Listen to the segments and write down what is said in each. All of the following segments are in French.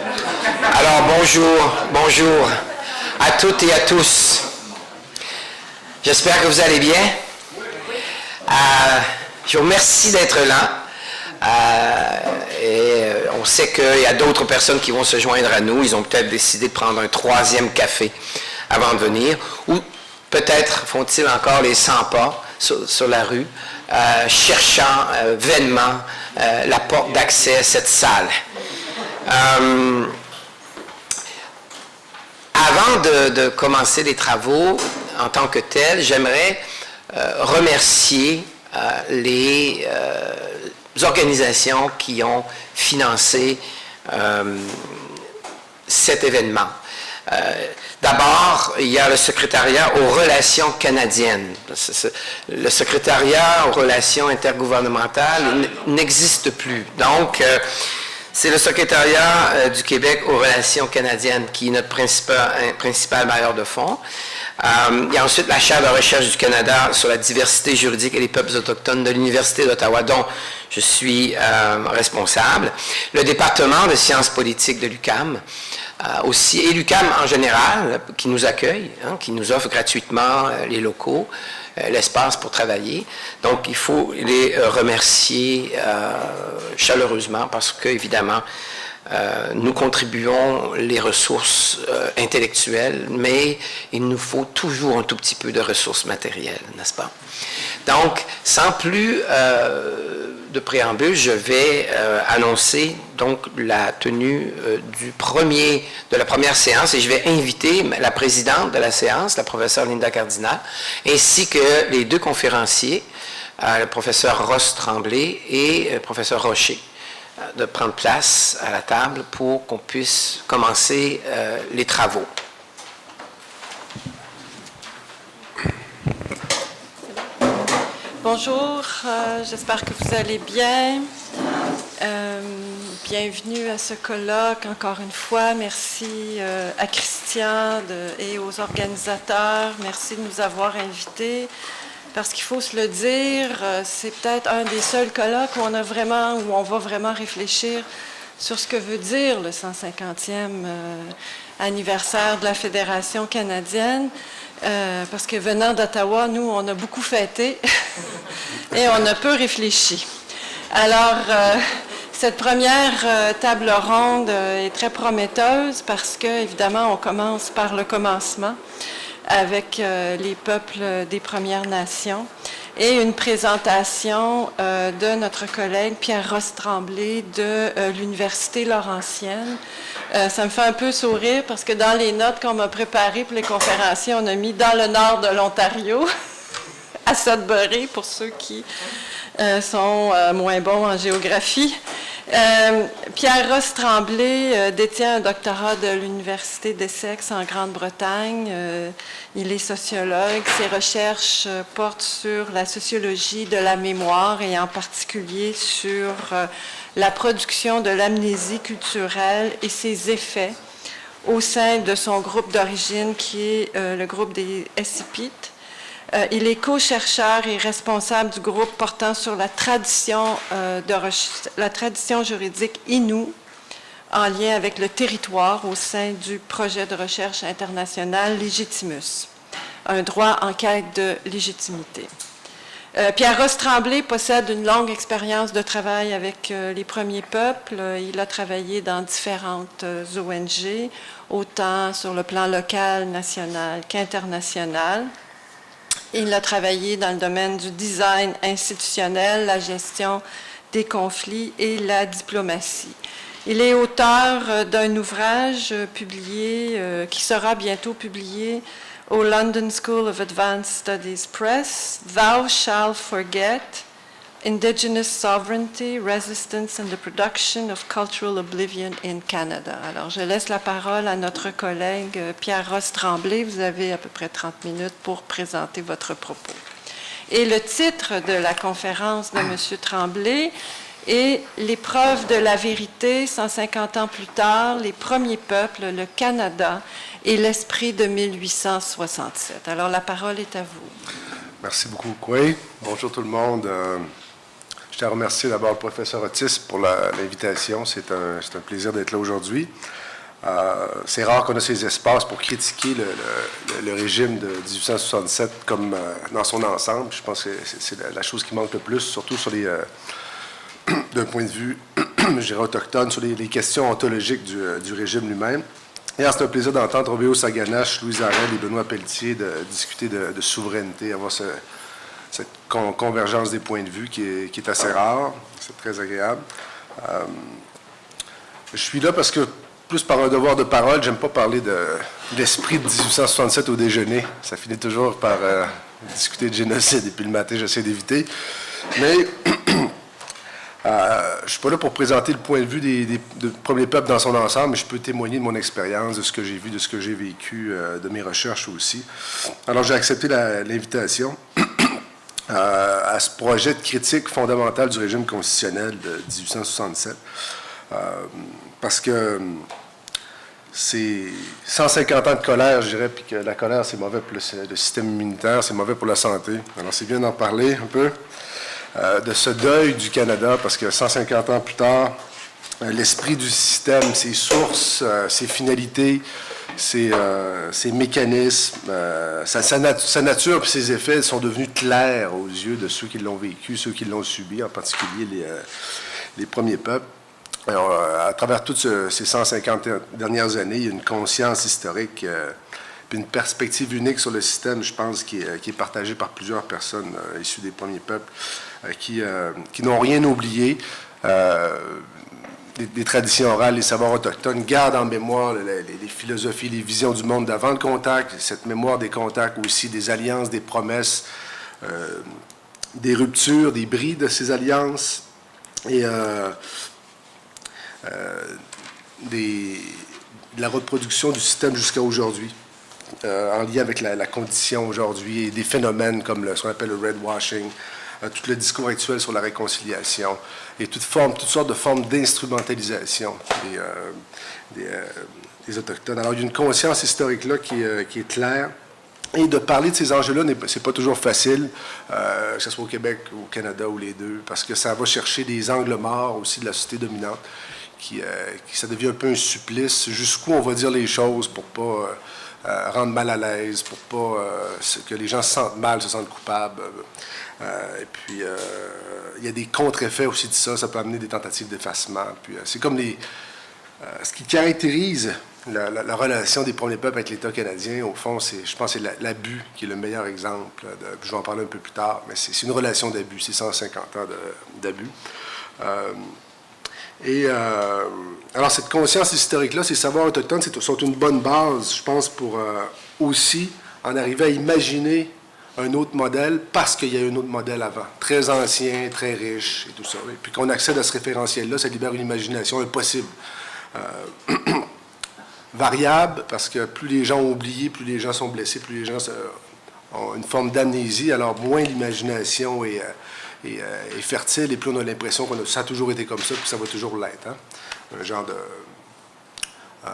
Alors, bonjour à toutes et à tous. J'espère que vous allez bien. Je vous remercie d'être là. On sait qu'il y a d'autres personnes qui vont se joindre à nous. Ils ont peut-être décidé de prendre un 3e café avant de venir. Ou peut-être font-ils encore les 100 pas sur la rue, cherchant vainement la porte d'accès à cette salle. Avant de commencer les travaux en tant que tels, j'aimerais remercier les organisations qui ont financé cet événement. D'abord, il y a le secrétariat aux relations canadiennes. Le secrétariat aux relations intergouvernementales n'existe plus. Donc, c'est le secrétariat du Québec aux relations canadiennes qui est notre principal bailleur de fonds. Il y a ensuite la chaire de recherche du Canada sur la diversité juridique et les peuples autochtones de l'Université d'Ottawa, dont je suis responsable. Le département de sciences politiques de l'UQAM, aussi, et l'UQAM en général, qui nous accueille, qui nous offre gratuitement les locaux, l'espace pour travailler. Donc, il faut les remercier chaleureusement parce que, évidemment, nous contribuons les ressources intellectuelles, mais il nous faut toujours un tout petit peu de ressources matérielles, n'est-ce pas? Donc, sans plus de préambule, je vais annoncer donc la tenue de la première séance et je vais inviter la présidente de la séance, la professeure Linda Cardinal, ainsi que les 2 conférenciers, le professeur Ross Tremblay et le professeur Rocher, de prendre place à la table pour qu'on puisse commencer les travaux. Bonjour, j'espère que vous allez bien. Bienvenue à ce colloque encore une fois. Merci à Christian et aux organisateurs. Merci de nous avoir invités. Parce qu'il faut se le dire, c'est peut-être un des seuls colloques où on va vraiment réfléchir sur ce que veut dire le 150e anniversaire de la Fédération canadienne. Parce que venant d'Ottawa, nous, on a beaucoup fêté et on a peu réfléchi. Alors, cette première table ronde est très prometteuse parce que, évidemment, on commence par le commencement avec les peuples des Premières Nations et une présentation de notre collègue Pierre Ross Tremblay de l'Université Laurentienne. Ça me fait un peu sourire parce que dans les notes qu'on m'a préparées pour les conférenciers, on a mis dans le nord de l'Ontario, à Sudbury, pour ceux qui sont moins bons en géographie. Pierre Ross Tremblay détient un doctorat de l'Université d'Essex en Grande-Bretagne. Il est sociologue. Ses recherches portent sur la sociologie de la mémoire et en particulier sur la production de l'amnésie culturelle et ses effets au sein de son groupe d'origine qui est le groupe des Esipit. Il est co-chercheur et responsable du groupe portant sur la tradition juridique Innu en lien avec le territoire au sein du projet de recherche international Legitimus, un droit en quête de légitimité. Pierre Ross Tremblay possède une longue expérience de travail avec les premiers peuples. Il a travaillé dans différentes ONG, autant sur le plan local, national qu'international. Il a travaillé dans le domaine du design institutionnel, la gestion des conflits et la diplomatie. Il est auteur d'un ouvrage publié, qui sera bientôt publié au London School of Advanced Studies Press, Thou Shalt Forget, Indigenous Sovereignty, Resistance and the Production of Cultural Oblivion in Canada. Alors, je laisse la parole à notre collègue Pierre Ross Tremblay. Vous avez à peu près 30 minutes pour présenter votre propos. Et le titre de la conférence de M. Tremblay est « L'épreuve de la vérité, 150 ans plus tard, les premiers peuples, le Canada et l'esprit de 1867 ». Alors, la parole est à vous. Merci beaucoup, Koué. Bonjour tout le monde. Je tiens à remercier d'abord le professeur Otis pour l'invitation. C'est un plaisir d'être là aujourd'hui. C'est rare qu'on ait ces espaces pour critiquer le régime de 1867 comme dans son ensemble. Je pense que c'est la chose qui manque le plus, surtout sur d'un point de vue, je dirais, autochtone, sur les questions ontologiques du régime lui-même. Et c'est un plaisir d'entendre Robéo Saganache, Louise Arel et Benoît Pelletier discuter de souveraineté, avoir cette convergence des points de vue qui est assez rare. C'est très agréable. Je suis là parce que, plus par un devoir de parole, j'aime pas parler de l'esprit de 1867 au déjeuner. Ça finit toujours par discuter de génocide, et puis le matin, j'essaie d'éviter. Mais je ne suis pas là pour présenter le point de vue des premiers peuples dans son ensemble, mais je peux témoigner de mon expérience, de ce que j'ai vu, de ce que j'ai vécu, de mes recherches aussi. Alors, j'ai accepté l'invitation à ce projet de critique fondamentale du régime constitutionnel de 1867, parce que c'est 150 ans de colère, je dirais, puis que la colère, c'est mauvais pour le système immunitaire, c'est mauvais pour la santé. Alors, c'est bien d'en parler un peu. De ce deuil du Canada, parce que 150 ans plus tard, l'esprit du système, ses sources, ses finalités, ses mécanismes, sa nature et ses effets sont devenus clairs aux yeux de ceux qui l'ont vécu, ceux qui l'ont subi, en particulier les premiers peuples. Alors, à travers toutes ces 150 dernières années, il y a une conscience historique puis une perspective unique sur le système, je pense, qui est partagée par plusieurs personnes issues des premiers peuples qui n'ont rien oublié. Les traditions orales, les savoirs autochtones gardent en mémoire les philosophies, les visions du monde d'avant le contact, cette mémoire des contacts aussi, des alliances, des promesses, des ruptures, des bris de ces alliances et de la reproduction du système jusqu'à aujourd'hui, en lien avec la condition aujourd'hui et des phénomènes comme ce qu'on appelle le red washing, tout le discours actuel sur la réconciliation et toutes sortes de formes d'instrumentalisation des Autochtones. Alors, il y a une conscience historique là qui est claire. Et de parler de ces enjeux-là, c'est pas toujours facile, que ce soit au Québec ou au Canada ou les deux, parce que ça va chercher des angles morts aussi de la société dominante, ça devient un peu un supplice, jusqu'où on va dire les choses pour pas rendre mal à l'aise, pour pas que les gens se sentent mal, se sentent coupables. Et puis, il y a des contre-effets aussi de ça. Ça peut amener des tentatives d'effacement. Puis, c'est comme ce qui caractérise la relation des premiers peuples avec l'État canadien, au fond, je pense que c'est l'abus qui est le meilleur exemple. Je vais en parler un peu plus tard, mais c'est une relation d'abus. C'est 150 ans d'abus. Alors, cette conscience historique-là, ces savoirs autochtones sont une bonne base, je pense, pour aussi en arriver à imaginer un autre modèle, parce qu'il y a un autre modèle avant, très ancien, très riche, et tout ça. Et puis qu'on accède à ce référentiel-là, ça libère une imagination impossible. Variable, parce que plus les gens ont oublié, plus les gens sont blessés, plus les gens ont une forme d'amnésie, alors moins l'imagination est fertile, et plus on a l'impression que ça a toujours été comme ça, puis ça va toujours l'être. Hein? Un genre de... on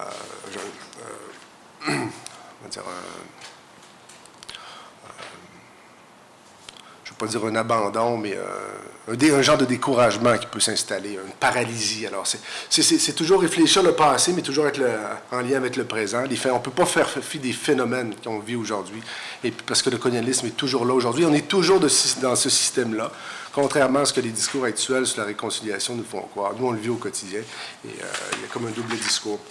va dire, je ne veux pas dire un abandon, mais un genre de découragement qui peut s'installer, une paralysie. Alors, c'est toujours réfléchir le passé, mais toujours en lien avec le présent. On ne peut pas faire fi des phénomènes qu'on vit aujourd'hui, et parce que le colonialisme est toujours là aujourd'hui. On est toujours dans ce système-là, contrairement à ce que les discours actuels sur la réconciliation nous font croire. Nous, on le vit au quotidien, et il y a comme un double discours.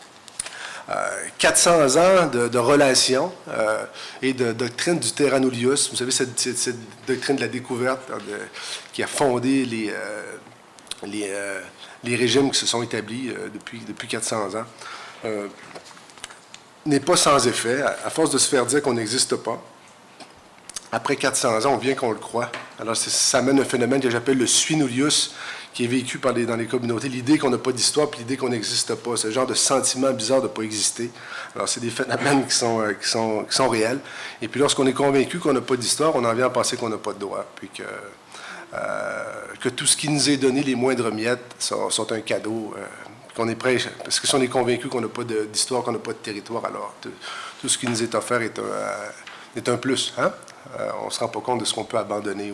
400 ans de relations et de doctrine du terra nullius. Vous savez, cette doctrine de la découverte qui a fondé les régimes qui se sont établis depuis 400 ans, n'est pas sans effet. À force de se faire dire qu'on n'existe pas, après 400 ans, on vient qu'on le croit. Alors, ça amène un phénomène que j'appelle le sui nullius, qui est vécu dans les communautés, l'idée qu'on n'a pas d'histoire, puis l'idée qu'on n'existe pas, ce genre de sentiment bizarre de ne pas exister. Alors, c'est des phénomènes qui sont réels. Et puis, lorsqu'on est convaincu qu'on n'a pas d'histoire, on en vient à penser qu'on n'a pas de droit, puis que tout ce qui nous est donné, les moindres miettes, sont un cadeau, qu'on est prêt, parce que si on est convaincu qu'on n'a pas d'histoire, qu'on n'a pas de territoire, alors tout ce qui nous est offert est un plus. Hein? on ne se rend pas compte de ce qu'on peut abandonner.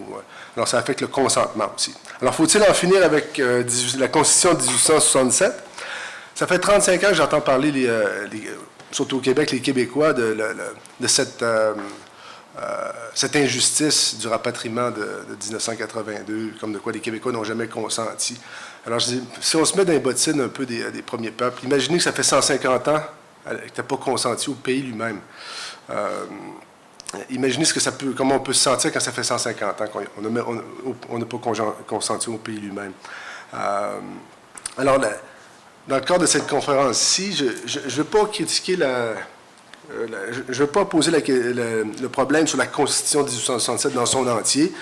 Alors, ça affecte le consentement aussi. Alors, faut-il en finir avec la Constitution de 1867? Ça fait 35 ans que j'entends parler, surtout au Québec, les Québécois, de cette injustice du rapatriement de 1982, comme de quoi les Québécois n'ont jamais consenti. Alors, je dis, si on se met dans les bottines un peu des premiers peuples, imaginez que ça fait 150 ans qu'il n'a pas consenti au pays lui-même. Imaginez comment on peut se sentir quand ça fait 150 ans qu'on n'a pas consenti au pays lui-même. Alors, dans le cadre de cette conférence-ci, je ne veux pas critiquer je ne veux pas poser le problème sur la Constitution de 1867 dans son entier.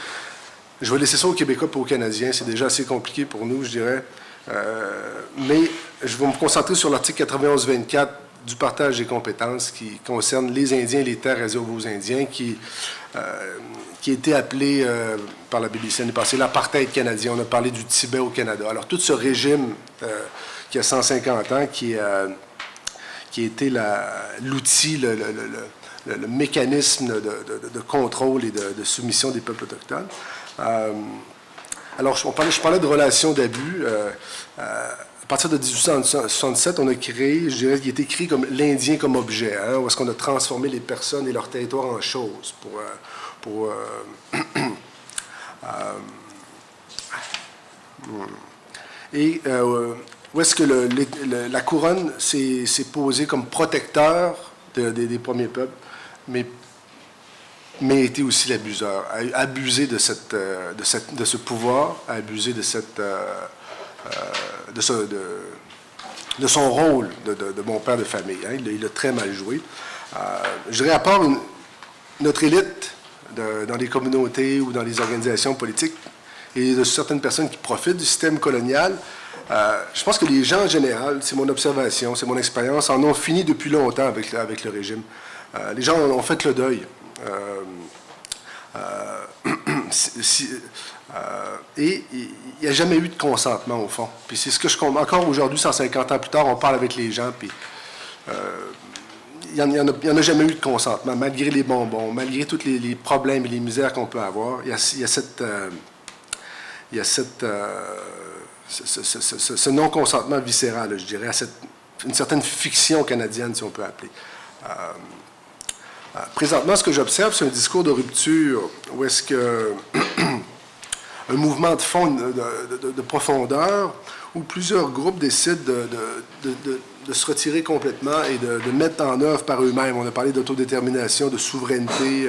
Je vais laisser ça aux Québécois et aux Canadiens. C'est déjà assez compliqué pour nous, je dirais. Mais je vais me concentrer sur l'article 91-24 du partage des compétences qui concerne les Indiens et les terres réservées aux Indiens, qui a été appelé par la BBC l'année passée l'apartheid canadien. On a parlé du Tibet au Canada. Alors, tout ce régime qui a 150 ans, qui était l'outil, le mécanisme de contrôle et de soumission des peuples autochtones. Alors, je parlais de relations d'abus. À partir de 1867, on a créé, je dirais qu'il est écrit comme l'Indien comme objet, où est-ce qu'on a transformé les personnes et leur territoire en choses où est-ce que la couronne s'est posée comme protecteur des premiers peuples, mais était aussi l'abuseur, a abusé de ce pouvoir, a abusé de son rôle de bon père de famille. Il a très mal joué. Je dirais, à part notre élite dans les communautés ou dans les organisations politiques et de certaines personnes qui profitent du système colonial, je pense que les gens en général, c'est mon observation, c'est mon expérience, en ont fini depuis longtemps avec le régime. Les gens ont fait le deuil. Et il n'y a jamais eu de consentement, au fond. Puis c'est ce que je comprends. Encore aujourd'hui, 150 ans plus tard, on parle avec les gens, puis il n'y en a jamais eu de consentement, malgré les bonbons, malgré tous les problèmes et les misères qu'on peut avoir. Il y a ce non-consentement viscéral, je dirais, une certaine fiction canadienne, si on peut appeler. Présentement, ce que j'observe, c'est un discours de rupture où est-ce que un mouvement de fond, de profondeur, où plusieurs groupes décident de se retirer complètement et de mettre en œuvre par eux-mêmes. On a parlé d'autodétermination, de souveraineté,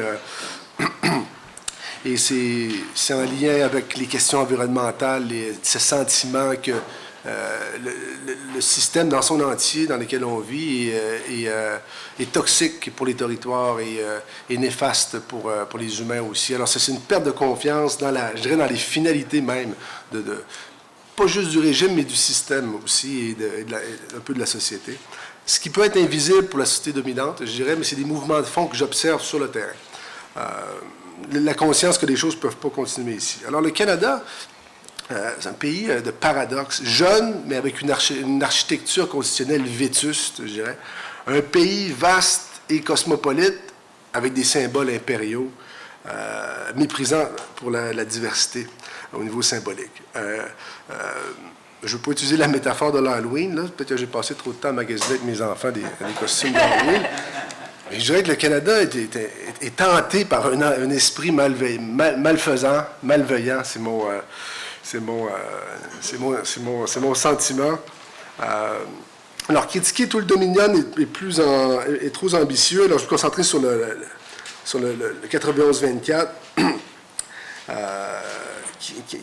et c'est en lien avec les questions environnementales, ce sentiment que le système dans son entier dans lequel on vit est toxique pour les territoires et néfaste pour les humains aussi. Alors, c'est une perte de confiance dans les finalités même, pas juste du régime, mais du système aussi et un peu de la société. Ce qui peut être invisible pour la société dominante, je dirais, mais c'est des mouvements de fond que j'observe sur le terrain. La conscience que les choses ne peuvent pas continuer ici. Alors, le Canada, c'est un pays de paradoxes, jeune, mais avec une architecture constitutionnelle vétuste, je dirais. Un pays vaste et cosmopolite, avec des symboles impériaux, méprisant pour la diversité au niveau symbolique. Je ne veux pas utiliser la métaphore de l'Halloween, là. Peut-être que j'ai passé trop de temps à magasiner avec mes enfants des costumes d'Halloween. Mais je dirais que le Canada est tenté par un esprit malfaisant, malveillant, c'est mon sentiment. Alors, critiquer tout le Dominion est trop ambitieux. Alors, je vais me concentrer sur le 91-24,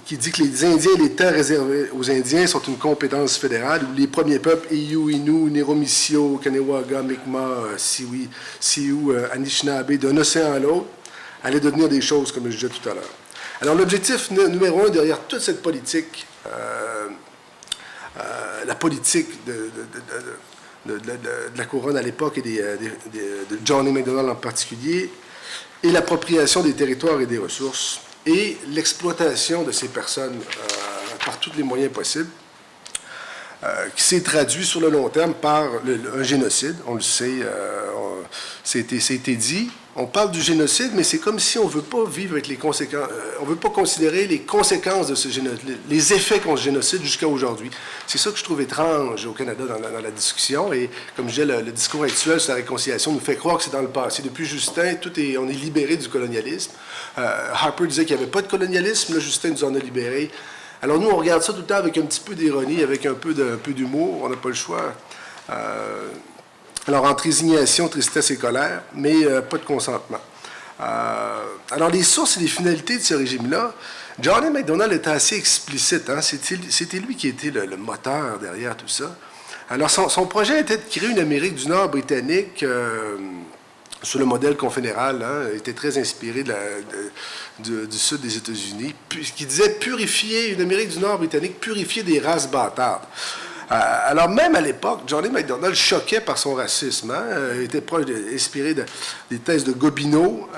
qui dit que les Indiens et les terres réservées aux Indiens sont une compétence fédérale où les premiers peuples, Iyu, Innu, Neromissio, Kanewaga, Mi'kmaq, Sioux, Anishinaabe, d'un océan à l'autre, allaient devenir des choses, comme je disais tout à l'heure. Alors, l'objectif numéro 1 derrière toute cette politique, la politique de la couronne à l'époque et de John A. Macdonald en particulier, est l'appropriation des territoires et des ressources et l'exploitation de ces personnes par tous les moyens possibles, qui s'est traduit sur le long terme par un génocide, on le sait, c'est été dit, on parle du génocide, mais c'est comme si on ne veut pas vivre avec les conséquences, on ne veut pas considérer les conséquences de ce génocide, les effets qu'ont ce génocide jusqu'à aujourd'hui. C'est ça que je trouve étrange au Canada dans la discussion. Et comme je disais, le discours actuel sur la réconciliation nous fait croire que c'est dans le passé. Depuis Justin, on est libéré du colonialisme. Harper disait qu'il n'y avait pas de colonialisme. Là, Justin nous en a libérés. Alors nous, on regarde ça tout le temps avec un petit peu d'ironie, avec un peu d'humour. On n'a pas le choix. Alors, entre résignation, tristesse et colère, mais pas de consentement. Alors, les sources et les finalités de ce régime-là, Johnny MacDonald était assez explicite. Hein? C'était lui qui était le moteur derrière tout ça. Alors, son projet était de créer une Amérique du Nord britannique sur le modèle confédéral. Hein? Il était très inspiré du sud des États-Unis, qui disait purifier, une Amérique du Nord britannique, purifier des races bâtardes. Alors, même à l'époque, Johnny MacDonald choquait par son racisme. Hein? Il était inspiré des thèses de Gobineau,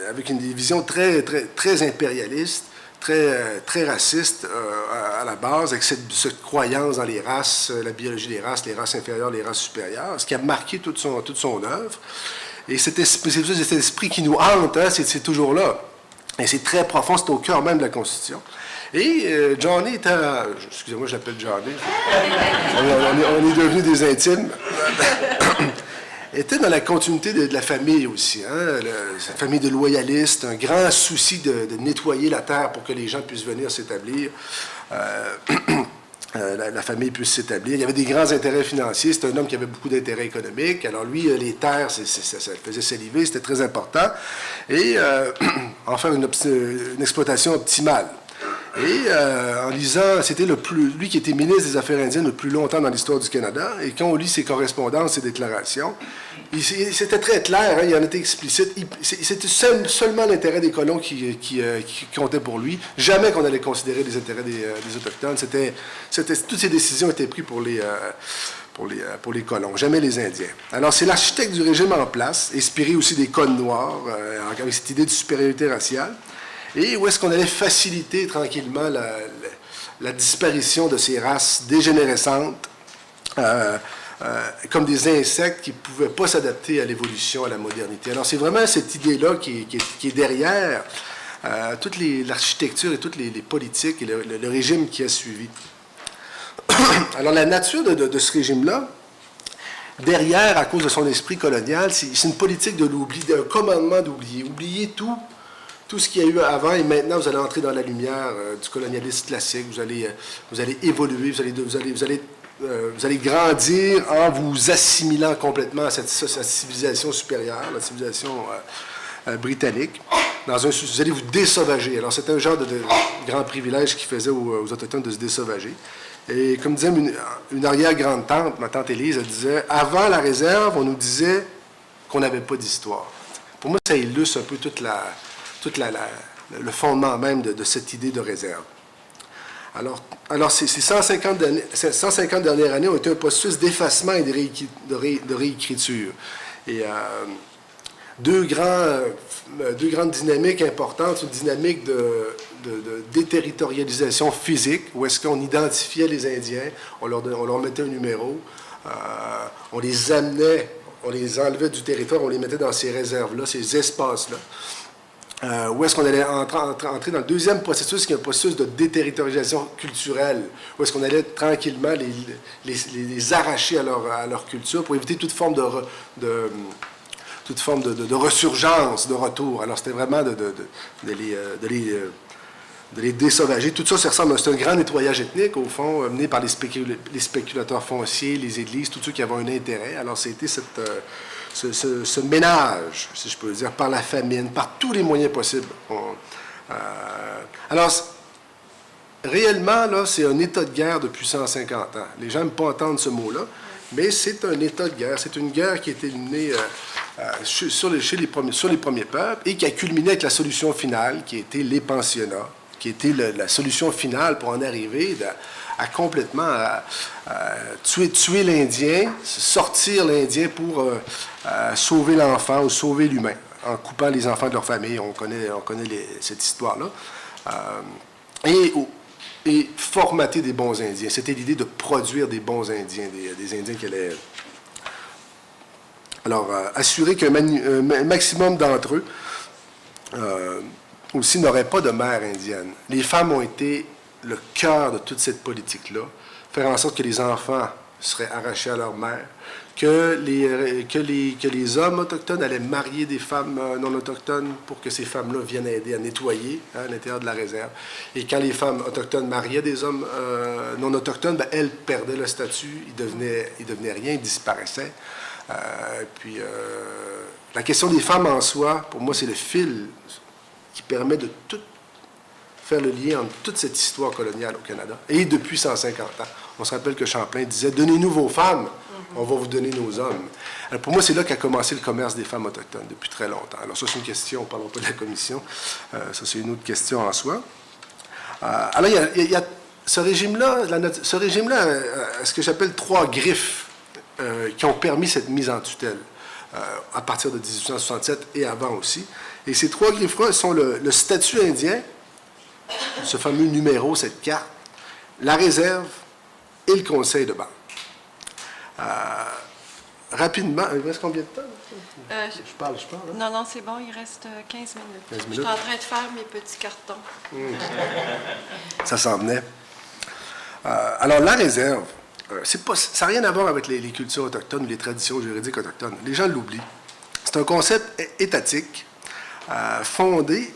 avec une vision très, très, très impérialiste, très raciste à la base, avec cette croyance dans les races, la biologie des races, les races inférieures, les races supérieures, ce qui a marqué toute son œuvre. Et cet esprit qui nous hante, hein, c'est toujours là. Et c'est très profond, c'est au cœur même de la Constitution. Et Johnny était... Excusez-moi, je l'appelle Johnny. On est devenus des intimes. Était dans la continuité de la famille aussi. Hein? Sa famille de loyalistes, un grand souci de nettoyer la terre pour que les gens puissent venir s'établir. La famille puisse s'établir. Il y avait des grands intérêts financiers. C'était un homme qui avait beaucoup d'intérêts économiques. Alors lui, les terres, ça le faisait saliver. C'était très important. Et en faire une exploitation optimale. Et en lisant, c'était lui qui était ministre des Affaires indiennes le plus longtemps dans l'histoire du Canada, et quand on lit ses correspondances, ses déclarations, c'était très clair, hein, il en était explicite. C'était seulement l'intérêt des colons qui comptait pour lui. Jamais qu'on allait considérer les intérêts des Autochtones. Toutes ces décisions étaient prises pour les colons, jamais les Indiens. Alors, c'est l'architecte du régime en place, inspiré aussi des codes noirs, avec cette idée de supériorité raciale. Et où est-ce qu'on allait faciliter tranquillement la disparition de ces races dégénérescentes, comme des insectes qui ne pouvaient pas s'adapter à l'évolution, à la modernité. Alors, c'est vraiment cette idée-là qui est derrière toute l'architecture et toutes les politiques et le régime qui a suivi. Alors, la nature de ce régime-là, derrière, à cause de son esprit colonial, c'est une politique de l'oubli, d'un commandement d'oublier. Oublier tout ce qu'il y a eu avant, et maintenant vous allez entrer dans la lumière du colonialisme classique, vous allez évoluer, vous allez grandir en vous assimilant complètement à cette civilisation supérieure, la civilisation britannique. Vous allez vous désauvager. Alors c'est un genre de grand privilège qui faisait aux Autochtones de se désauvager. Et comme disait une arrière-grande-tante, ma tante Élise, elle disait, avant la réserve, on nous disait qu'on n'avait pas d'histoire. Pour moi, ça illustre un peu le fondement même de cette idée de réserve. Alors ces 150 dernières années ont été un processus d'effacement et de réécriture. Et deux grandes dynamiques importantes, une dynamique de déterritorialisation physique, où est-ce qu'on identifiait les Indiens, on leur mettait un numéro, on les amenait, on les enlevait du territoire, on les mettait dans ces réserves-là, ces espaces-là. Où est-ce qu'on allait entrer dans le deuxième processus, qui est un processus de déterritorialisation culturelle, où est-ce qu'on allait tranquillement les arracher à leur culture pour éviter toute forme de resurgence, de retour. Alors, c'était vraiment de les désauvager. Tout ça, c'est un grand nettoyage ethnique, au fond, mené par les spéculateurs fonciers, les églises, tous ceux qui avaient un intérêt. Alors, c'était ce ménage, si je peux dire, par la famine, par tous les moyens possibles. Alors, réellement, là, c'est un état de guerre depuis 150 ans. Les gens n'aiment pas entendre ce mot-là, mais c'est un état de guerre. C'est une guerre qui a été menée sur les premiers peuples et qui a culminé avec la solution finale, qui était les pensionnats, qui était la solution finale pour en arriver à complètement tuer l'Indien, sortir l'Indien pour sauver l'enfant ou sauver l'humain, en coupant les enfants de leur famille. On connaît cette histoire-là. Et formater des bons Indiens. C'était l'idée de produire des bons Indiens, des Indiens qui allaient Alors, assurer qu'un maximum d'entre eux aussi n'auraient pas de mère indienne. Les femmes ont été le cœur de toute cette politique-là. Faire en sorte que les enfants seraient arrachés à leur mère, que les hommes autochtones allaient marier des femmes non autochtones pour que ces femmes-là viennent aider à nettoyer à l'intérieur de la réserve. Et quand les femmes autochtones mariaient des hommes non autochtones, ben, elles perdaient le statut, ils devenaient rien, ils disparaissaient. La question des femmes en soi, pour moi, c'est le fil qui permet de tout faire le lien entre toute cette histoire coloniale au Canada. Et depuis 150 ans, on se rappelle que Champlain disait « Donnez-nous vos femmes, on va vous donner nos hommes ». Alors pour moi, c'est là qu'a commencé le commerce des femmes autochtones, depuis très longtemps. Alors ça, c'est une question, on ne parlera pas de la commission, ça c'est une autre question en soi. Alors il y a ce régime-là, ce que j'appelle 3 griffes qui ont permis cette mise en tutelle à partir de 1867 et avant aussi. Et ces 3 griffes-là sont le statut indien, ce fameux numéro, cette carte, la réserve et le conseil de banque. Rapidement, il reste combien de temps? Je parle. Hein? Non, c'est bon, il reste 15 minutes. 15 minutes. Je suis en train de faire mes petits cartons. Ça s'en venait. Alors, la réserve, ça n'a rien à voir avec les cultures autochtones ou les traditions juridiques autochtones. Les gens l'oublient. C'est un concept étatique fondé,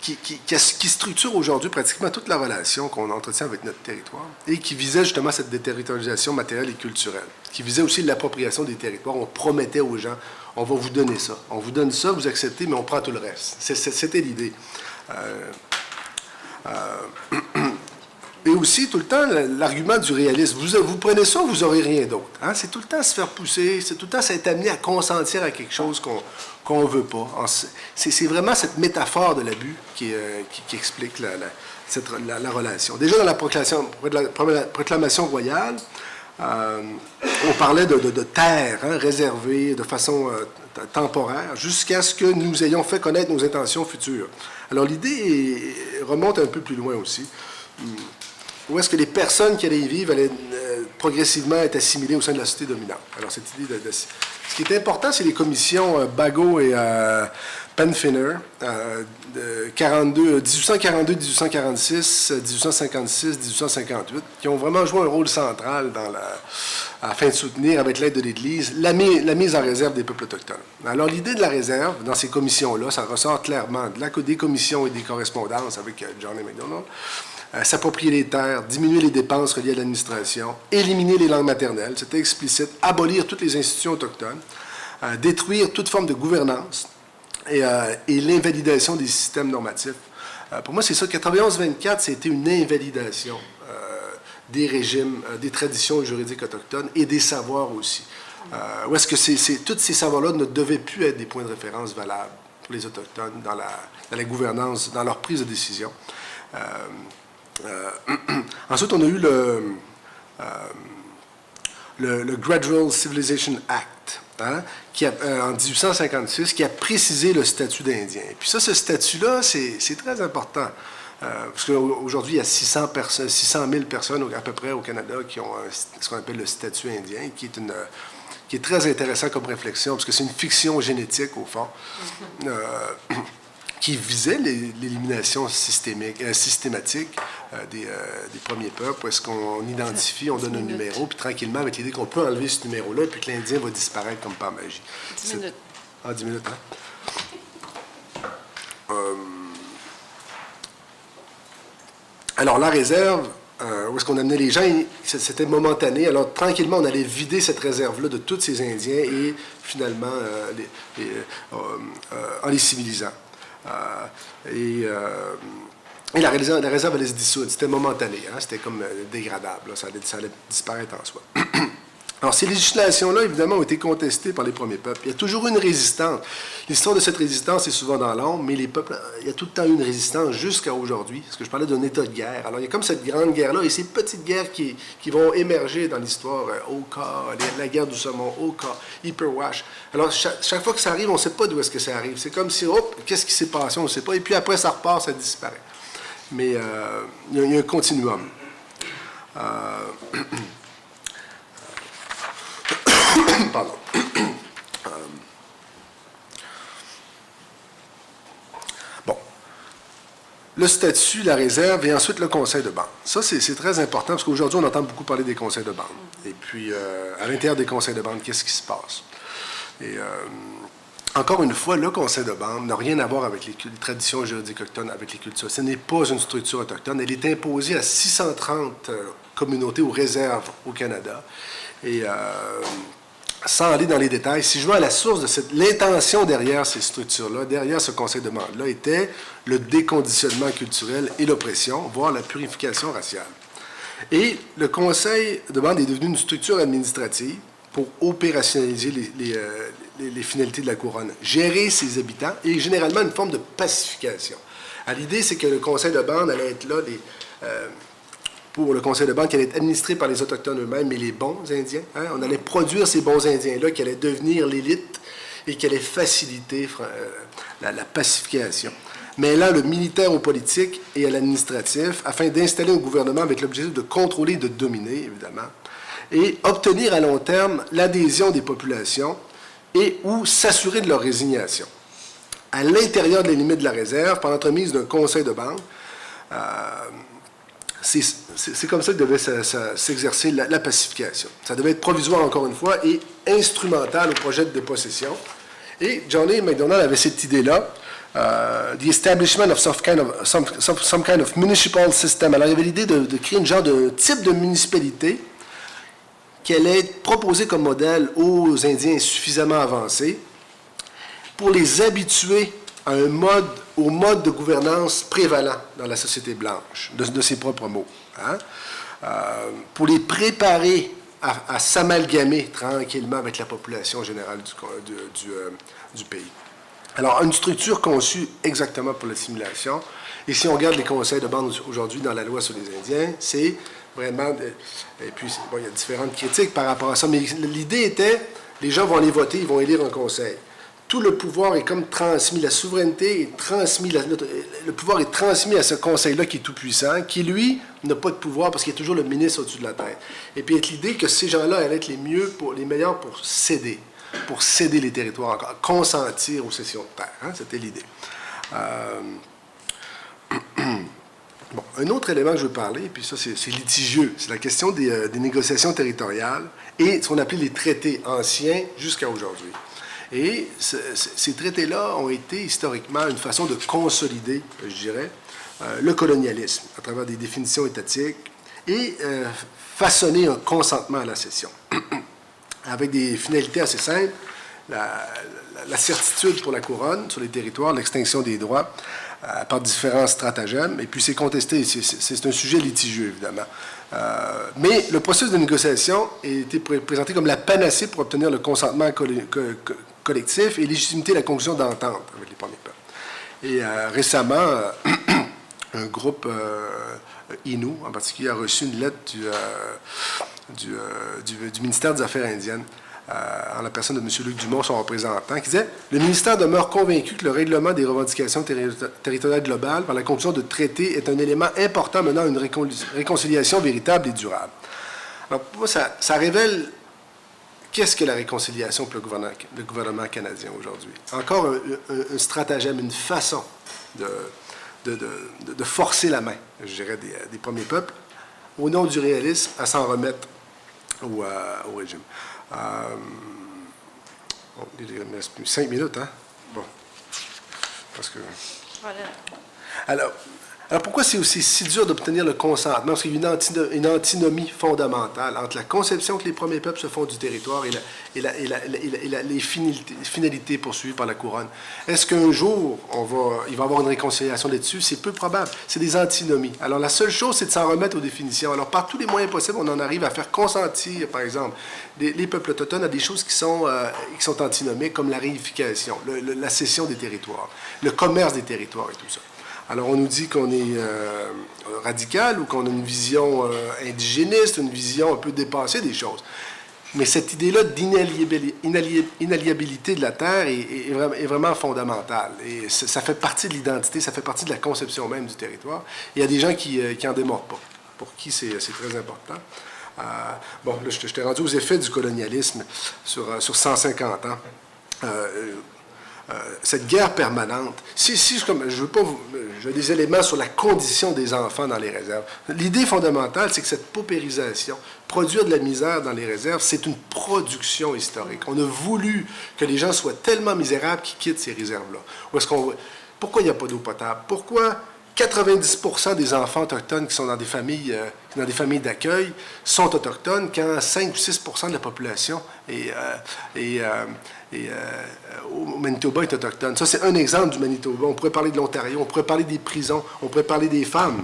qui structure aujourd'hui pratiquement toute la relation qu'on entretient avec notre territoire et qui visait justement cette déterritorialisation matérielle et culturelle, qui visait aussi l'appropriation des territoires. On promettait aux gens, on va vous donner ça. On vous donne ça, vous acceptez, mais on prend tout le reste. C'était l'idée. Et aussi, tout le temps, l'argument du réalisme. Vous prenez ça, vous n'aurez rien d'autre. Hein? C'est tout le temps se faire pousser, c'est tout le temps s'être amené à consentir à quelque chose qu'on ne veut pas. C'est vraiment cette métaphore de l'abus qui explique la relation. Déjà, dans la proclamation royale, on parlait de terre réservée de façon temporaire jusqu'à ce que nous ayons fait connaître nos intentions futures. Alors, l'idée remonte un peu plus loin aussi. Où est-ce que les personnes qui allaient y vivre allaient progressivement être assimilées au sein de la société dominante. Alors, cette idée ce qui est important, c'est les commissions Bagot et Penfinner, 1842, 1846, 1856, 1858, qui ont vraiment joué un rôle central afin de soutenir, avec l'aide de l'Église, la mise en réserve des peuples autochtones. Alors, l'idée de la réserve, dans ces commissions-là, ça ressort clairement des commissions et des correspondances avec John A. Macdonald, s'approprier les terres, diminuer les dépenses reliées à l'administration, éliminer les langues maternelles, c'était explicite, abolir toutes les institutions autochtones, détruire toute forme de gouvernance et l'invalidation des systèmes normatifs. Pour moi, c'est ça. 91-24, c'était une invalidation des régimes, des traditions juridiques autochtones et des savoirs aussi. Où est-ce que tous ces savoirs-là ne devaient plus être des points de référence valables pour les Autochtones dans la gouvernance, dans leur prise de décision. Ensuite, on a eu le Gradual Civilization Act, hein, en 1856, qui a précisé le statut d'Indien. Et puis ça, ce statut-là, c'est très important. Parce qu'aujourd'hui, il y a 600 000 personnes à peu près au Canada qui ont ce qu'on appelle le statut indien, qui est très intéressant comme réflexion, parce que c'est une fiction génétique, au fond, qui visait l'élimination systématique des premiers peuples, où est-ce qu'on identifie, on donne un numéro, puis tranquillement, avec l'idée qu'on peut enlever ce numéro-là, puis que l'Indien va disparaître comme par magie. 10 minutes. 10 minutes, hein? Alors, la réserve, où est-ce qu'on amenait les gens, c'était momentané. Alors, tranquillement, on allait vider cette réserve-là de tous ces Indiens et, finalement, en les civilisant. Et la réserve allait se dissoudre. C'était momentané, hein? C'était comme dégradable. Là. Ça allait disparaître en soi. Alors, ces législations-là, évidemment, ont été contestées par les premiers peuples. Il y a toujours eu une résistance. L'histoire de cette résistance est souvent dans l'ombre, mais les peuples, il y a tout le temps eu une résistance jusqu'à aujourd'hui. Parce que je parlais d'un état de guerre. Alors, il y a comme cette grande guerre-là et ces petites guerres qui vont émerger dans l'histoire. Oka, la guerre du saumon, Oka, Hyperwash. Alors, chaque fois que ça arrive, on ne sait pas d'où est-ce que ça arrive. C'est comme si, qu'est-ce qui s'est passé, on ne sait pas. Et puis après, ça repart, ça disparaît. Mais il y a un continuum. Pardon. le statut, la réserve et ensuite le conseil de bande. Ça, c'est très important parce qu'aujourd'hui, on entend beaucoup parler des conseils de bande. Et puis, à l'intérieur des conseils de bande, qu'est-ce qui se passe? Et encore une fois, le conseil de bande n'a rien à voir avec les traditions juridiques autochtones, avec les cultures. Ce n'est pas une structure autochtone. Elle est imposée à 630 communautés ou réserves au Canada. Et sans aller dans les détails, si je vais à la source de l'intention derrière ces structures-là, derrière ce conseil de bande-là, était le déconditionnement culturel et l'oppression, voire la purification raciale. Et le conseil de bande est devenu une structure administrative pour opérationnaliser les finalités de la couronne, gérer ses habitants et généralement une forme de pacification. L'idée, c'est que le conseil de bande allait être là pour le conseil de bande qui allait être administré par les Autochtones eux-mêmes, mais les bons Indiens. Hein? On allait produire ces bons Indiens-là qui allaient devenir l'élite et qui allaient faciliter la pacification. Mêlant le militaire au politique et à l'administratif afin d'installer un gouvernement avec l'objectif de contrôler et de dominer, évidemment, et obtenir à long terme l'adhésion des populations et ou s'assurer de leur résignation. À l'intérieur des limites de la réserve, par l'entremise d'un conseil de bande, c'est comme ça que devait s'exercer la pacification. Ça devait être provisoire, encore une fois, et instrumental au projet de dépossession. Et John A. Macdonald avait cette idée-là, the establishment of some kind of municipal system. Alors, il y avait l'idée de créer une genre de type de municipalité qui allait être proposée comme modèle aux Indiens suffisamment avancés pour les habituer à au mode de gouvernance prévalent dans la société blanche, de ses propres mots. Hein? Pour les préparer à s'amalgamer tranquillement avec la population générale du pays. Alors, une structure conçue exactement pour l'assimilation. Et si on regarde les conseils de bande aujourd'hui dans la loi sur les Indiens, c'est vraiment... Et puis, bon, il y a différentes critiques par rapport à ça, mais l'idée était, les gens vont aller voter, ils vont élire un conseil. Tout le pouvoir est comme transmis, la souveraineté est transmise, le pouvoir est transmis à ce conseil-là qui est tout-puissant, qui, lui, n'a pas de pouvoir parce qu'il y a toujours le ministre au-dessus de la tête. Et puis, l'idée que ces gens-là allaient être les meilleurs pour céder les territoires encore, consentir aux cessions de terre. Hein? C'était l'idée. Bon, un autre élément que je veux parler, puis ça, c'est litigieux, c'est la question des négociations territoriales et ce qu'on appelait les traités anciens jusqu'à aujourd'hui. Et ces traités-là ont été historiquement une façon de consolider, je dirais, le colonialisme à travers des définitions étatiques et façonner un consentement à la cession. Avec des finalités assez simples, la certitude pour la couronne sur les territoires, l'extinction des droits par différents stratagèmes, et puis c'est contesté, c'est un sujet litigieux, évidemment. Mais le processus de négociation a été présenté comme la panacée pour obtenir le consentement collectif et légitimité la conclusion d'entente avec les premiers peuples. Et récemment, un groupe Innu, en particulier, a reçu une lettre du ministère des Affaires indiennes, en la personne de M. Luc Dumont, son représentant, qui disait « Le ministère demeure convaincu que le règlement des revendications territoriales globales par la conclusion de traités est un élément important menant à une réconciliation véritable et durable. » Alors, pour moi, ça révèle qu'est-ce que la réconciliation pour le gouvernement canadien aujourd'hui. Encore un stratagème, une façon de forcer la main, je dirais, des premiers peuples, au nom du réalisme, à s'en remettre au régime. Bon, il me reste plus 5 minutes, hein? Bon. Parce que... Voilà. Alors pourquoi c'est aussi si dur d'obtenir le consentement? Parce qu'il y a une antinomie fondamentale entre la conception que les premiers peuples se font du territoire et les finalités poursuivies par la couronne. Est-ce qu'un jour, il va y avoir une réconciliation là-dessus? C'est peu probable. C'est des antinomies. Alors, la seule chose, c'est de s'en remettre aux définitions. Alors, par tous les moyens possibles, on en arrive à faire consentir, par exemple, les peuples autochtones à des choses qui sont antinomiques, comme la réunification, la cession des territoires, le commerce des territoires et tout ça. Alors, on nous dit qu'on est radical ou qu'on a une vision indigéniste, une vision un peu dépassée des choses. Mais cette idée-là d'inaliabilité de la terre est vraiment fondamentale. Et ça fait partie de l'identité, ça fait partie de la conception même du territoire. Et il y a des gens qui n'en démordent pas, pour qui c'est très important. Bon, là, je t'ai rendu aux effets du colonialisme sur 150 ans. cette guerre permanente. J'ai des éléments sur la condition des enfants dans les réserves. L'idée fondamentale, c'est que cette paupérisation, produire de la misère dans les réserves, c'est une production historique. On a voulu que les gens soient tellement misérables qu'ils quittent ces réserves-là. Pourquoi il n'y a pas d'eau potable? Pourquoi 90% des enfants autochtones qui sont dans des familles d'accueil sont autochtones quand 5 ou 6% de la population au Manitoba est autochtone? Ça, c'est un exemple du Manitoba. On pourrait parler de l'Ontario, on pourrait parler des prisons, on pourrait parler des femmes.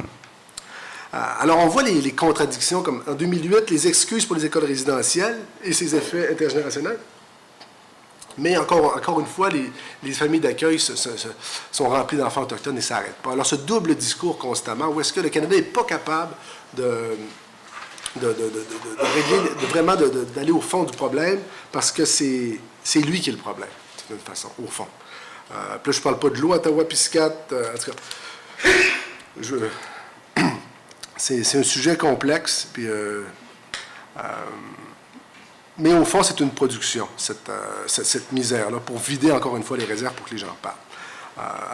Alors, on voit les contradictions, comme en 2008, les excuses pour les écoles résidentielles et ses effets intergénérationnels. Mais encore une fois, les familles d'accueil sont remplies d'enfants autochtones et ça n'arrête pas. Alors, ce double discours constamment, où est-ce que le Canada n'est pas capable d'aller au fond du problème, parce que c'est lui qui est le problème, d'une façon, au fond. Puis là, je ne parle pas de l'eau, Ottawa-Piscate, en tout cas. C'est un sujet complexe, puis... mais au fond, c'est une production, cette misère-là, pour vider encore une fois les réserves pour que les gens parlent.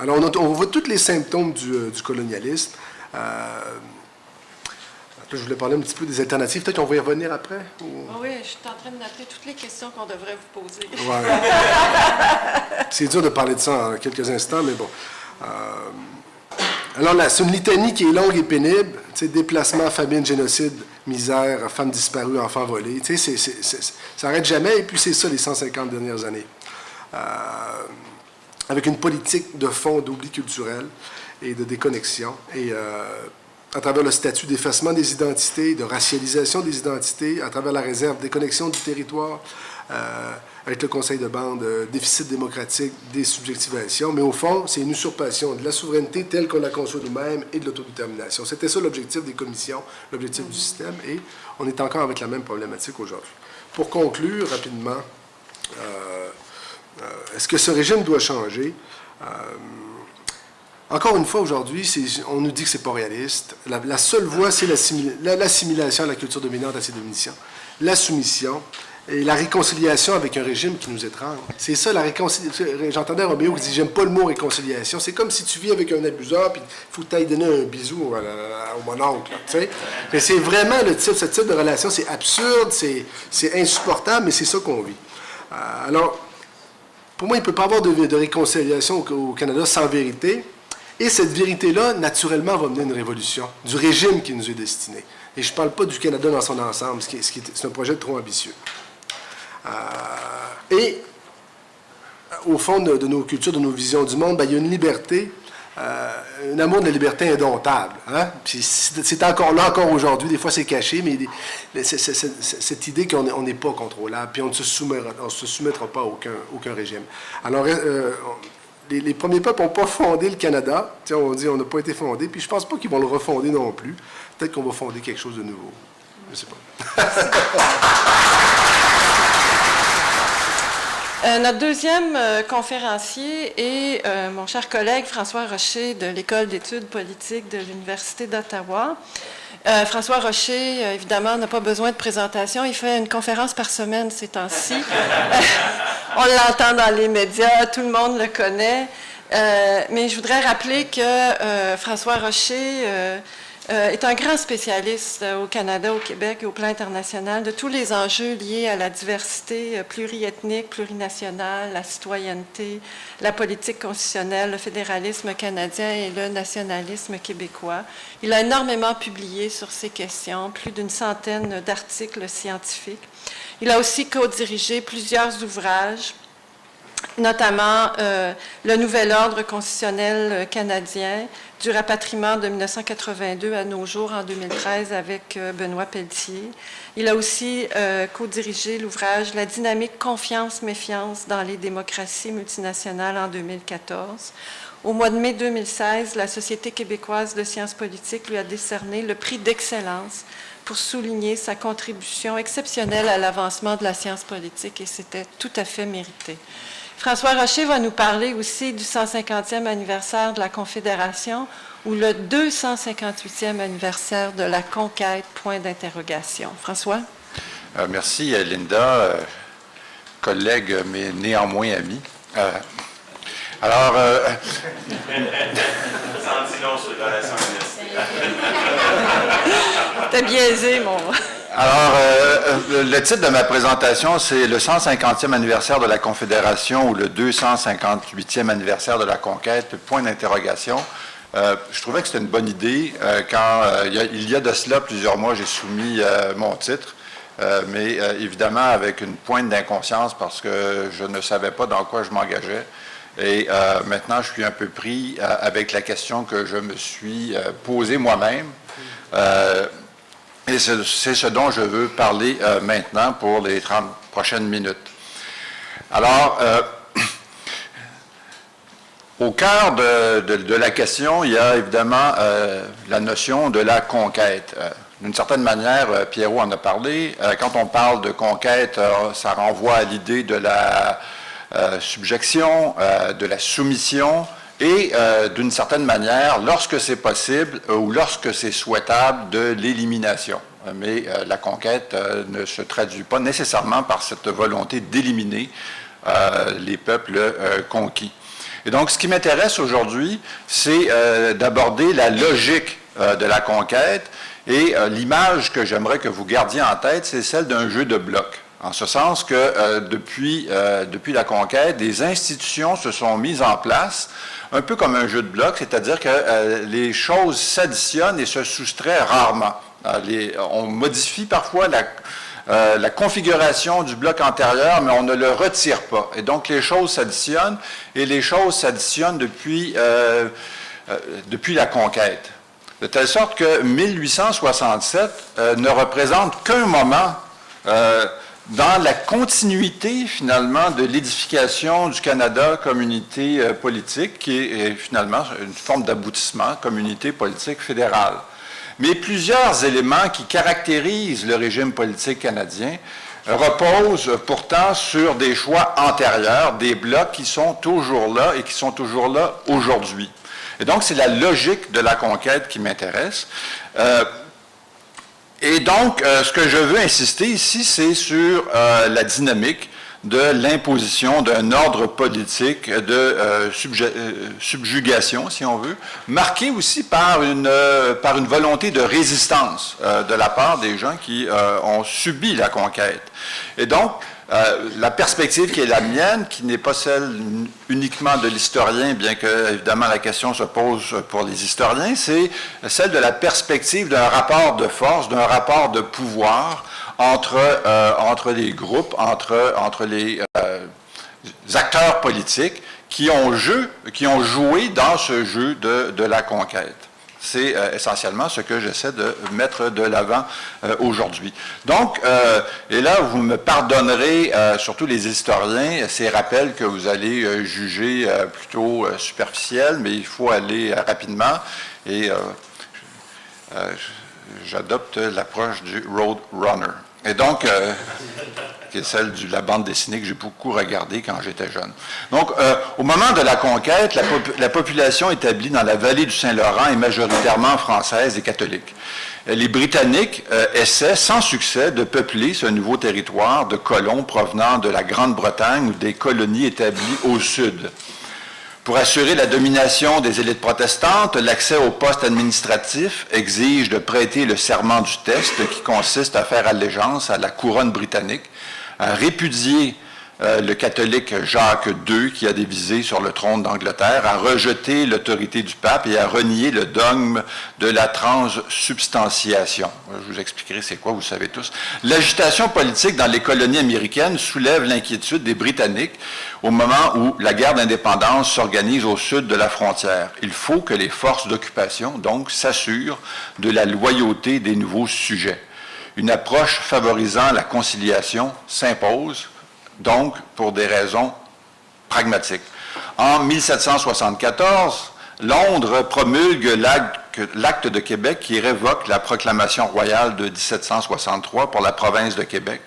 Alors, on voit tous les symptômes du colonialisme. Là, je voulais parler un petit peu des alternatives. Peut-être qu'on va y revenir après? Ou... Oui, je suis en train de noter toutes les questions qu'on devrait vous poser. Ouais. C'est dur de parler de ça en quelques instants, mais bon. Alors là, c'est une litanie qui est longue et pénible. Déplacement, famine, génocide, misère, femmes disparues, enfants volés. Ça n'arrête jamais, et puis c'est ça les 150 dernières années. Avec une politique de fond d'oubli culturel et de déconnexion. Et à travers le statut d'effacement des identités, de racialisation des identités, à travers la réserve, déconnexion du territoire, avec le conseil de bande, déficit démocratique, désubjectivation. Mais au fond, c'est une usurpation de la souveraineté telle qu'on la conçoit nous-mêmes et de l'autodétermination. C'était ça l'objectif des commissions, l'objectif du système, et on est encore avec la même problématique aujourd'hui. Pour conclure rapidement, est-ce que ce régime doit changer? Encore une fois, aujourd'hui, on nous dit que c'est pas réaliste. La seule voie, c'est l'assimilation à la culture dominante, à ses dominations, la soumission et la réconciliation avec un régime qui nous étrangle. C'est ça, la réconciliation. J'entendais Roméo qui dit « J'aime pas le mot réconciliation ». C'est comme si tu vis avec un abuseur, puis il faut que tu ailles donner un bisou au mononcle. Mais c'est vraiment ce type de relation, c'est absurde, c'est insupportable, mais c'est ça qu'on vit. Alors, pour moi, il ne peut pas y avoir de réconciliation au Canada sans vérité. Et cette vérité-là, naturellement, va mener à une révolution du régime qui nous est destiné. Et je ne parle pas du Canada dans son ensemble, c'est un projet trop ambitieux. Et au fond de nos cultures, de nos visions du monde, il y a une liberté, un amour de la liberté indomptable. Hein? Puis c'est encore là, encore aujourd'hui. Des fois, c'est caché, mais cette idée qu'on n'est pas contrôlable, puis on ne se soumettra pas à aucun régime. Alors, les premiers peuples n'ont pas fondé le Canada. On dit qu'on n'a pas été fondé, puis je ne pense pas qu'ils vont le refonder non plus. Peut-être qu'on va fonder quelque chose de nouveau. Je ne sais pas. Notre deuxième conférencier est mon cher collègue François Rocher de l'École d'études politiques de l'Université d'Ottawa. François Rocher, évidemment, n'a pas besoin de présentation. Il fait une conférence par semaine ces temps-ci. On l'entend dans les médias, tout le monde le connaît. Mais je voudrais rappeler que François Rocher est un grand spécialiste au Canada, au Québec et au plan international de tous les enjeux liés à la diversité pluriethnique, plurinationale, la citoyenneté, la politique constitutionnelle, le fédéralisme canadien et le nationalisme québécois. Il a énormément publié sur ces questions, plus d'une centaine d'articles scientifiques. Il a aussi co-dirigé plusieurs ouvrages, notamment le Nouvel ordre constitutionnel canadien, du rapatriement de 1982 à nos jours en 2013 avec Benoît Pelletier. Il a aussi co-dirigé l'ouvrage « La dynamique confiance-méfiance dans les démocraties multinationales » en 2014. Au mois de mai 2016, la Société québécoise de sciences politiques lui a décerné le prix d'excellence pour souligner sa contribution exceptionnelle à l'avancement de la science politique, et c'était tout à fait mérité. François Rocher va nous parler aussi du 150e anniversaire de la Confédération ou le 258e anniversaire de la Conquête, point d'interrogation. François? Merci, Linda, collègue, mais néanmoins ami. Alors, T'as biaisé, mon... Alors, le titre de ma présentation, c'est le 150e anniversaire de la Confédération ou le 258e anniversaire de la Conquête, point d'interrogation. Je trouvais que c'était une bonne idée. Quand il y a de cela plusieurs mois, j'ai soumis mon titre, mais évidemment avec une pointe d'inconscience parce que je ne savais pas dans quoi je m'engageais. Et maintenant, je suis un peu pris avec la question que je me suis posée moi-même. Et c'est ce dont je veux parler maintenant pour les 30 prochaines minutes. Alors, au cœur de la question, il y a évidemment la notion de la conquête. D'une certaine manière, Pierrot en a parlé. Quand on parle de conquête, ça renvoie à l'idée de la subjection, de la soumission, et d'une certaine manière, lorsque c'est possible ou lorsque c'est souhaitable, de l'élimination. Mais la conquête ne se traduit pas nécessairement par cette volonté d'éliminer les peuples conquis. Et donc, ce qui m'intéresse aujourd'hui, c'est d'aborder la logique de la conquête, et l'image que j'aimerais que vous gardiez en tête, c'est celle d'un jeu de blocs. En ce sens que depuis la conquête, des institutions se sont mises en place, un peu comme un jeu de blocs, c'est-à-dire que les choses s'additionnent et se soustraient rarement. On modifie parfois la configuration du bloc antérieur, mais on ne le retire pas. Et donc, les choses s'additionnent, et les choses s'additionnent depuis la conquête. De telle sorte que 1867 ne représente qu'un moment dans la continuité, finalement, de l'édification du Canada comme unité politique, qui est finalement une forme d'aboutissement, comme unité politique fédérale. Mais plusieurs éléments qui caractérisent le régime politique canadien reposent pourtant sur des choix antérieurs, des blocs qui sont toujours là et qui sont toujours là aujourd'hui. Et donc, c'est la logique de la conquête qui m'intéresse. Et donc, ce que je veux insister ici, c'est sur la dynamique de l'imposition d'un ordre politique de subjugation, si on veut, marqué aussi par une volonté de résistance de la part des gens qui ont subi la conquête. Et donc, la perspective qui est la mienne, qui n'est pas celle uniquement de l'historien, bien que, évidemment, la question se pose pour les historiens, c'est celle de la perspective d'un rapport de force, d'un rapport de pouvoir entre les groupes, entre les acteurs politiques qui ont joué dans ce jeu de la conquête. C'est essentiellement ce que j'essaie de mettre de l'avant aujourd'hui. Donc, et là, vous me pardonnerez, surtout les historiens, ces rappels que vous allez juger plutôt superficiels, mais il faut aller rapidement. Et j'adopte l'approche du Roadrunner. Et donc, qui est celle de la bande dessinée que j'ai beaucoup regardée quand j'étais jeune. Donc, au moment de la conquête, la population établie dans la vallée du Saint-Laurent est majoritairement française et catholique. Les Britanniques essaient sans succès de peupler ce nouveau territoire de colons provenant de la Grande-Bretagne ou des colonies établies au sud. Pour assurer la domination des élites protestantes, l'accès au poste administratif exige de prêter le serment du test, qui consiste à faire allégeance à la couronne britannique, à répudier le catholique Jacques II, qui a dévisé sur le trône d'Angleterre, à rejeter l'autorité du pape et à renier le dogme de la transsubstantiation. Je vous expliquerai c'est quoi, vous savez tous. L'agitation politique dans les colonies américaines soulève l'inquiétude des Britanniques au moment où la guerre d'indépendance s'organise au sud de la frontière. Il faut que les forces d'occupation, donc, s'assurent de la loyauté des nouveaux sujets. Une approche favorisant la conciliation s'impose, donc pour des raisons pragmatiques. En 1774, Londres promulgue l'Acte de Québec qui révoque la proclamation royale de 1763 pour la province de Québec.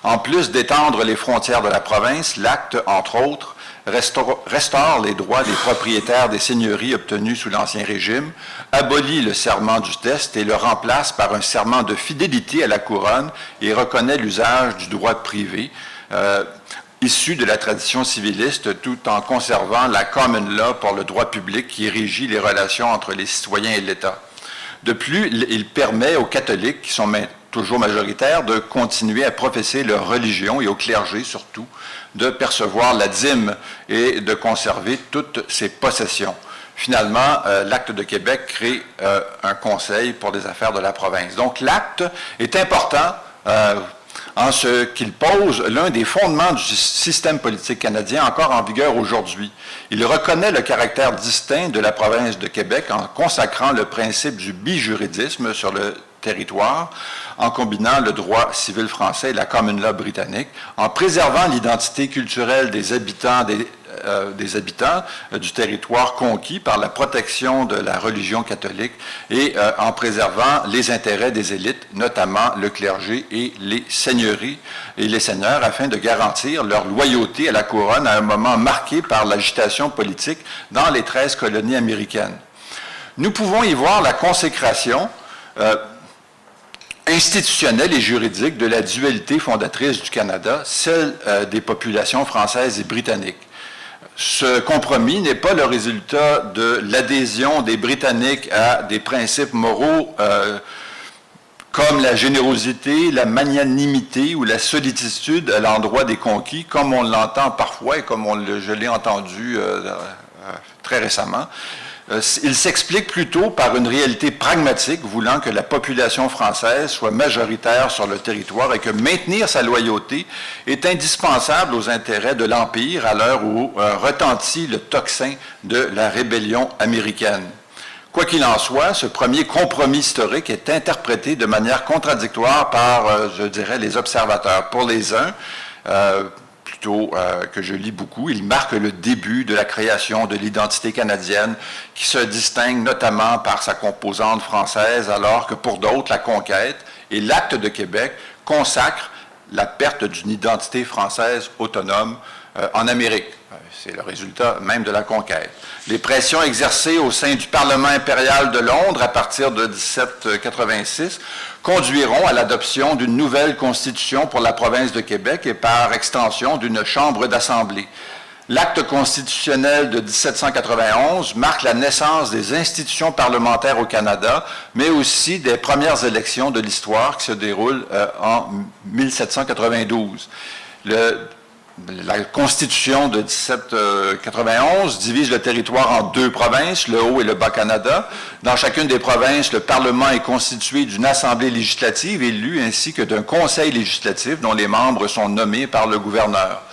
En plus d'étendre les frontières de la province, l'acte, entre autres, restaure les droits des propriétaires des seigneuries obtenus sous l'Ancien Régime, abolit le serment du test et le remplace par un serment de fidélité à la couronne et reconnaît l'usage du droit privé, issu de la tradition civiliste, tout en conservant la common law pour le droit public qui régit les relations entre les citoyens et l'État. De plus, il permet aux catholiques, qui sont toujours majoritaires, de continuer à professer leur religion et au clergé surtout, de percevoir la dîme et de conserver toutes ses possessions. Finalement, l'Acte de Québec crée un conseil pour les affaires de la province. Donc, l'Acte est important en ce qu'il pose l'un des fondements du système politique canadien encore en vigueur aujourd'hui. Il reconnaît le caractère distinct de la province de Québec en consacrant le principe du bijuridisme sur le territoire, en combinant le droit civil français et la common law britannique, en préservant l'identité culturelle des habitants du territoire conquis par la protection de la religion catholique et en préservant les intérêts des élites, notamment le clergé et les seigneuries et les seigneurs, afin de garantir leur loyauté à la couronne à un moment marqué par l'agitation politique dans les 13 colonies américaines. Nous pouvons y voir la consécration institutionnelle et juridique de la dualité fondatrice du Canada, celle des populations françaises et britanniques. Ce compromis n'est pas le résultat de l'adhésion des Britanniques à des principes moraux comme la générosité, la magnanimité ou la sollicitude à l'endroit des conquis, comme on l'entend parfois et comme je l'ai entendu très récemment. Il s'explique plutôt par une réalité pragmatique voulant que la population française soit majoritaire sur le territoire et que maintenir sa loyauté est indispensable aux intérêts de l'Empire à l'heure où retentit le tocsin de la rébellion américaine. Quoi qu'il en soit, ce premier compromis historique est interprété de manière contradictoire par, je dirais, les observateurs. Pour les uns, que je lis beaucoup, il marque le début de la création de l'identité canadienne qui se distingue notamment par sa composante française, alors que pour d'autres, la conquête et l'Acte de Québec consacrent la perte d'une identité française autonome en Amérique. C'est le résultat même de la conquête. Les pressions exercées au sein du Parlement impérial de Londres à partir de 1786 conduiront à l'adoption d'une nouvelle constitution pour la province de Québec et par extension d'une chambre d'assemblée. L'acte constitutionnel de 1791 marque la naissance des institutions parlementaires au Canada, mais aussi des premières élections de l'histoire qui se déroulent en 1792. La Constitution de 1791 divise le territoire en deux provinces, le Haut et le Bas-Canada. Dans chacune des provinces, le Parlement est constitué d'une assemblée législative élue ainsi que d'un conseil législatif dont les membres sont nommés par le gouverneur.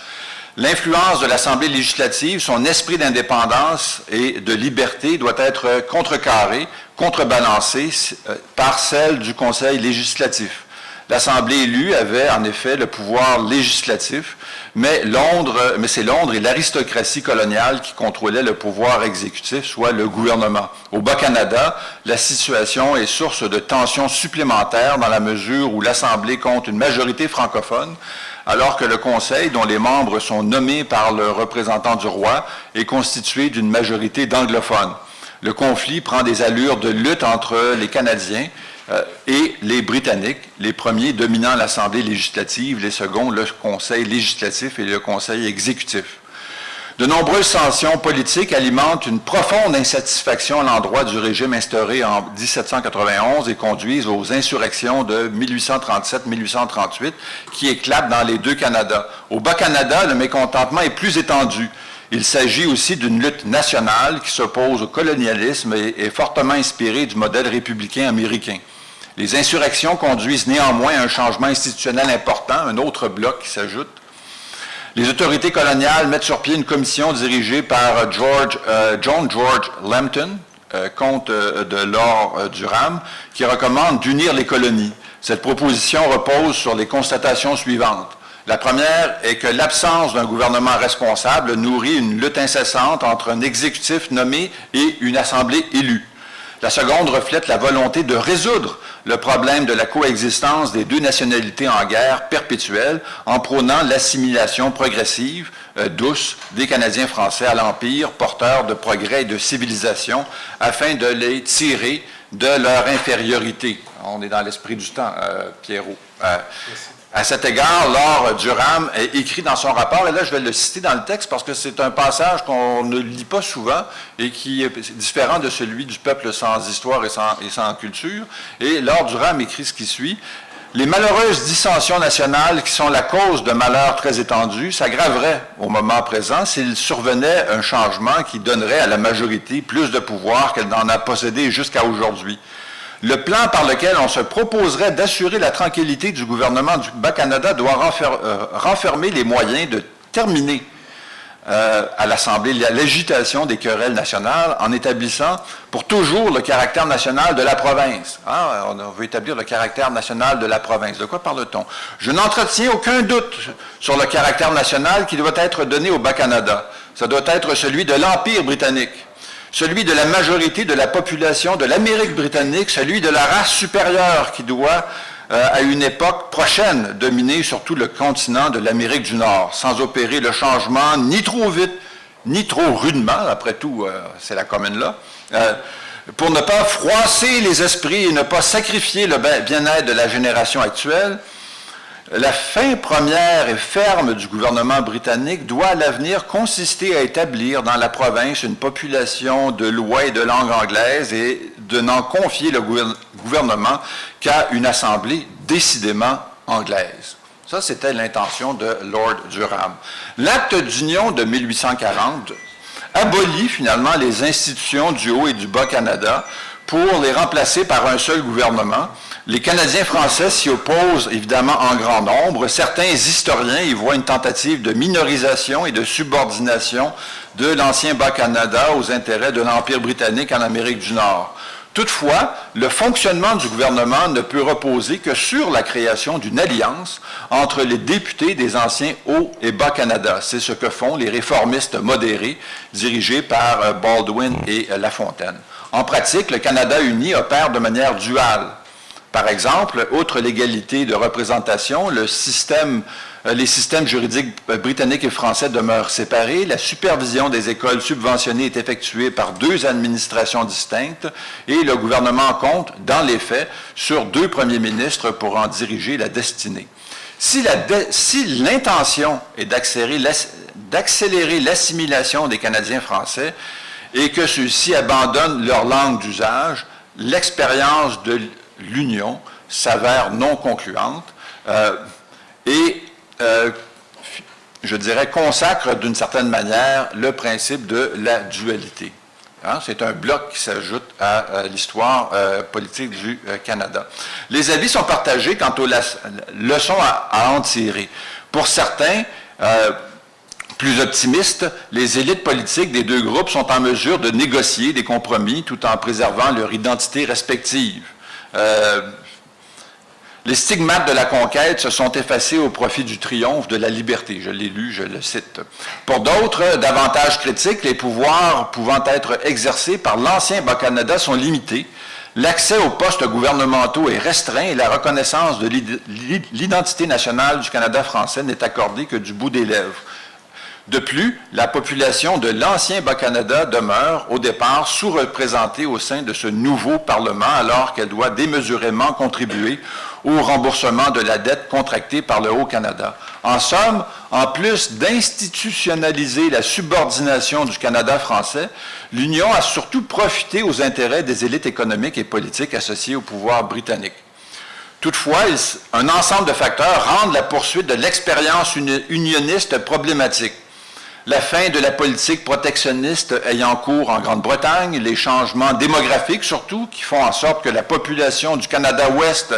L'influence de l'Assemblée législative, son esprit d'indépendance et de liberté doit être contrebalancé par celle du conseil législatif. L'Assemblée élue avait en effet le pouvoir législatif, mais c'est Londres et l'aristocratie coloniale qui contrôlaient le pouvoir exécutif, soit le gouvernement. Au Bas-Canada, la situation est source de tensions supplémentaires dans la mesure où l'Assemblée compte une majorité francophone, alors que le Conseil, dont les membres sont nommés par le représentant du roi, est constitué d'une majorité d'anglophones. Le conflit prend des allures de lutte entre les Canadiens et les Britanniques, les premiers dominant l'Assemblée législative, les seconds le Conseil législatif et le Conseil exécutif. De nombreuses tensions politiques alimentent une profonde insatisfaction à l'endroit du régime instauré en 1791 et conduisent aux insurrections de 1837-1838 qui éclatent dans les deux Canadas. Au Bas-Canada, le mécontentement est plus étendu. Il s'agit aussi d'une lutte nationale qui s'oppose au colonialisme et est fortement inspirée du modèle républicain américain. Les insurrections conduisent néanmoins à un changement institutionnel important, un autre bloc qui s'ajoute. Les autorités coloniales mettent sur pied une commission dirigée par John George Lambton, comte de Lord Durham, qui recommande d'unir les colonies. Cette proposition repose sur les constatations suivantes. La première est que l'absence d'un gouvernement responsable nourrit une lutte incessante entre un exécutif nommé et une assemblée élue. La seconde reflète la volonté de résoudre le problème de la coexistence des deux nationalités en guerre perpétuelle en prônant l'assimilation progressive, douce, des Canadiens français à l'Empire, porteurs de progrès et de civilisation, afin de les tirer de leur infériorité. On est dans l'esprit du temps, Pierrot. À cet égard, Lord Durham écrit dans son rapport, et là je vais le citer dans le texte parce que c'est un passage qu'on ne lit pas souvent et qui est différent de celui du peuple sans histoire et sans culture. Et Lord Durham écrit ce qui suit. Les malheureuses dissensions nationales qui sont la cause de malheurs très étendus s'aggraveraient au moment présent s'il survenait un changement qui donnerait à la majorité plus de pouvoir qu'elle n'en a possédé jusqu'à aujourd'hui. Le plan par lequel on se proposerait d'assurer la tranquillité du gouvernement du Bas-Canada doit renfermer les moyens de terminer à l'Assemblée l'agitation des querelles nationales en établissant pour toujours le caractère national de la province. Ah, on veut établir le caractère national de la province. De quoi parle-t-on? Je n'entretiens aucun doute sur le caractère national qui doit être donné au Bas-Canada. Ça doit être celui de l'Empire britannique, celui de la majorité de la population de l'Amérique britannique, celui de la race supérieure qui doit, à une époque prochaine, dominer surtout le continent de l'Amérique du Nord, sans opérer le changement ni trop vite, ni trop rudement, après tout, c'est la commune là, pour ne pas froisser les esprits et ne pas sacrifier le bien-être de la génération actuelle. La fin première et ferme du gouvernement britannique doit à l'avenir consister à établir dans la province une population de loi et de langue anglaise et de n'en confier le gouvernement qu'à une assemblée décidément anglaise. Ça, c'était l'intention de Lord Durham. L'acte d'union de 1840 abolit finalement les institutions du Haut et du Bas-Canada pour les remplacer par un seul gouvernement. Les Canadiens français s'y opposent évidemment en grand nombre. Certains historiens y voient une tentative de minorisation et de subordination de l'ancien Bas-Canada aux intérêts de l'Empire britannique en Amérique du Nord. Toutefois, le fonctionnement du gouvernement ne peut reposer que sur la création d'une alliance entre les députés des anciens Haut et Bas-Canada. C'est ce que font les réformistes modérés dirigés par Baldwin et Lafontaine. En pratique, le Canada uni opère de manière duale. Par exemple, outre l'égalité de représentation, les systèmes juridiques britanniques et français demeurent séparés. La supervision des écoles subventionnées est effectuée par deux administrations distinctes et le gouvernement compte, dans les faits, sur deux premiers ministres pour en diriger la destinée. Si l'intention est d'accélérer l'assimilation des Canadiens français et que ceux-ci abandonnent leur langue d'usage, l'expérience de l'Union s'avère non concluante je dirais, consacre d'une certaine manière le principe de la dualité. Hein? C'est un bloc qui s'ajoute à l'histoire politique du Canada. Les avis sont partagés quant aux leçons à en tirer. Pour certains, plus optimistes, les élites politiques des deux groupes sont en mesure de négocier des compromis tout en préservant leur identité respective. Les stigmates de la conquête se sont effacés au profit du triomphe de la liberté. Je l'ai lu, je le cite. Pour d'autres, davantage critiques, les pouvoirs pouvant être exercés par l'ancien Bas-Canada sont limités. L'accès aux postes gouvernementaux est restreint et la reconnaissance de l'identité nationale du Canada français n'est accordée que du bout des lèvres. De plus, la population de l'ancien Bas-Canada demeure, au départ, sous-représentée au sein de ce nouveau Parlement, alors qu'elle doit démesurément contribuer au remboursement de la dette contractée par le Haut-Canada. En somme, en plus d'institutionnaliser la subordination du Canada français, l'Union a surtout profité aux intérêts des élites économiques et politiques associées au pouvoir britannique. Toutefois, un ensemble de facteurs rendent la poursuite de l'expérience unioniste problématique. La fin de la politique protectionniste ayant cours en Grande-Bretagne, les changements démographiques surtout, qui font en sorte que la population du Canada-Ouest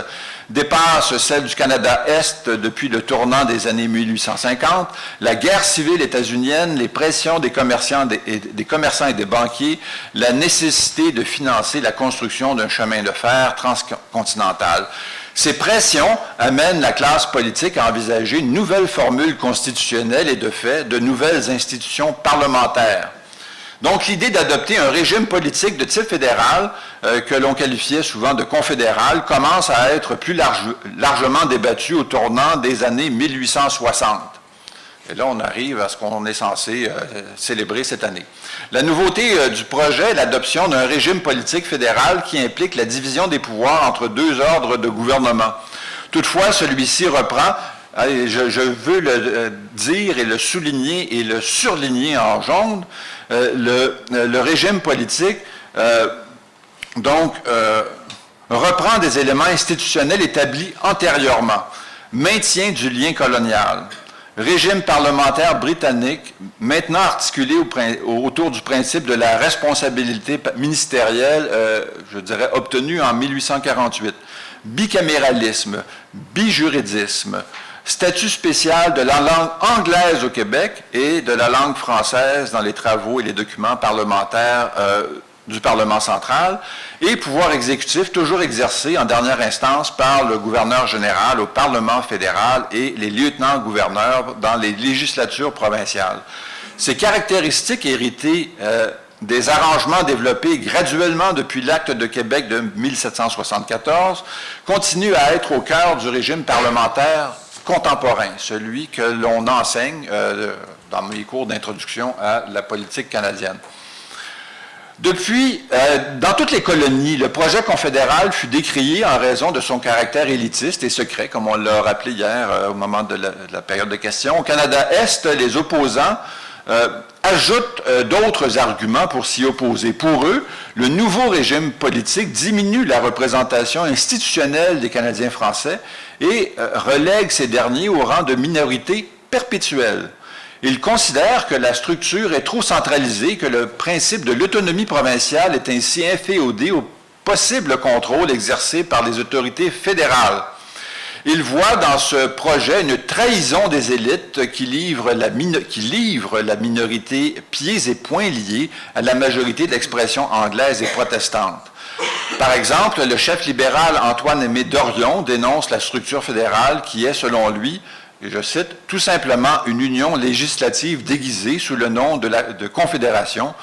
dépasse celle du Canada-Est depuis le tournant des années 1850, la guerre civile états-unienne, les pressions des commerçants et des banquiers, la nécessité de financer la construction d'un chemin de fer transcontinental. Ces pressions amènent la classe politique à envisager une nouvelle formule constitutionnelle et de fait, de nouvelles institutions parlementaires. Donc, l'idée d'adopter un régime politique de type fédéral, que l'on qualifiait souvent de confédéral, commence à être plus largement débattue au tournant des années 1860. Et là, on arrive à ce qu'on est censé célébrer cette année. La nouveauté du projet est l'adoption d'un régime politique fédéral qui implique la division des pouvoirs entre deux ordres de gouvernement. Toutefois, celui-ci reprend, et je veux le dire et le souligner et le surligner en jaune, le régime politique reprend des éléments institutionnels établis antérieurement. Maintien du lien colonial. Régime parlementaire britannique, maintenant articulé autour du principe de la responsabilité ministérielle, je dirais, obtenue en 1848. Bicaméralisme, bijuridisme, statut spécial de la langue anglaise au Québec et de la langue française dans les travaux et les documents parlementaires du Parlement central, et pouvoir exécutif toujours exercé en dernière instance par le gouverneur général au Parlement fédéral et les lieutenants-gouverneurs dans les législatures provinciales. Ces caractéristiques héritées des arrangements développés graduellement depuis l'Acte de Québec de 1774 continuent à être au cœur du régime parlementaire contemporain, celui que l'on enseigne dans mes cours d'introduction à la politique canadienne. Depuis, dans toutes les colonies, le projet confédéral fut décrié en raison de son caractère élitiste et secret, comme on l'a rappelé hier au moment de la période de questions. Au Canada-Est, les opposants ajoutent d'autres arguments pour s'y opposer. Pour eux, le nouveau régime politique diminue la représentation institutionnelle des Canadiens français et relègue ces derniers au rang de minorité perpétuelle. Ils considèrent que la structure est trop centralisée, que le principe de l'autonomie provinciale est ainsi inféodé au possible contrôle exercé par les autorités fédérales. Ils voient dans ce projet une trahison des élites qui livrent la minorité pieds et poings liés à la majorité d'expression anglaise et protestante. Par exemple, le chef libéral Antoine-Aimé Dorion dénonce la structure fédérale qui est, selon lui, et je cite, « tout simplement une union législative déguisée sous le nom de confédération,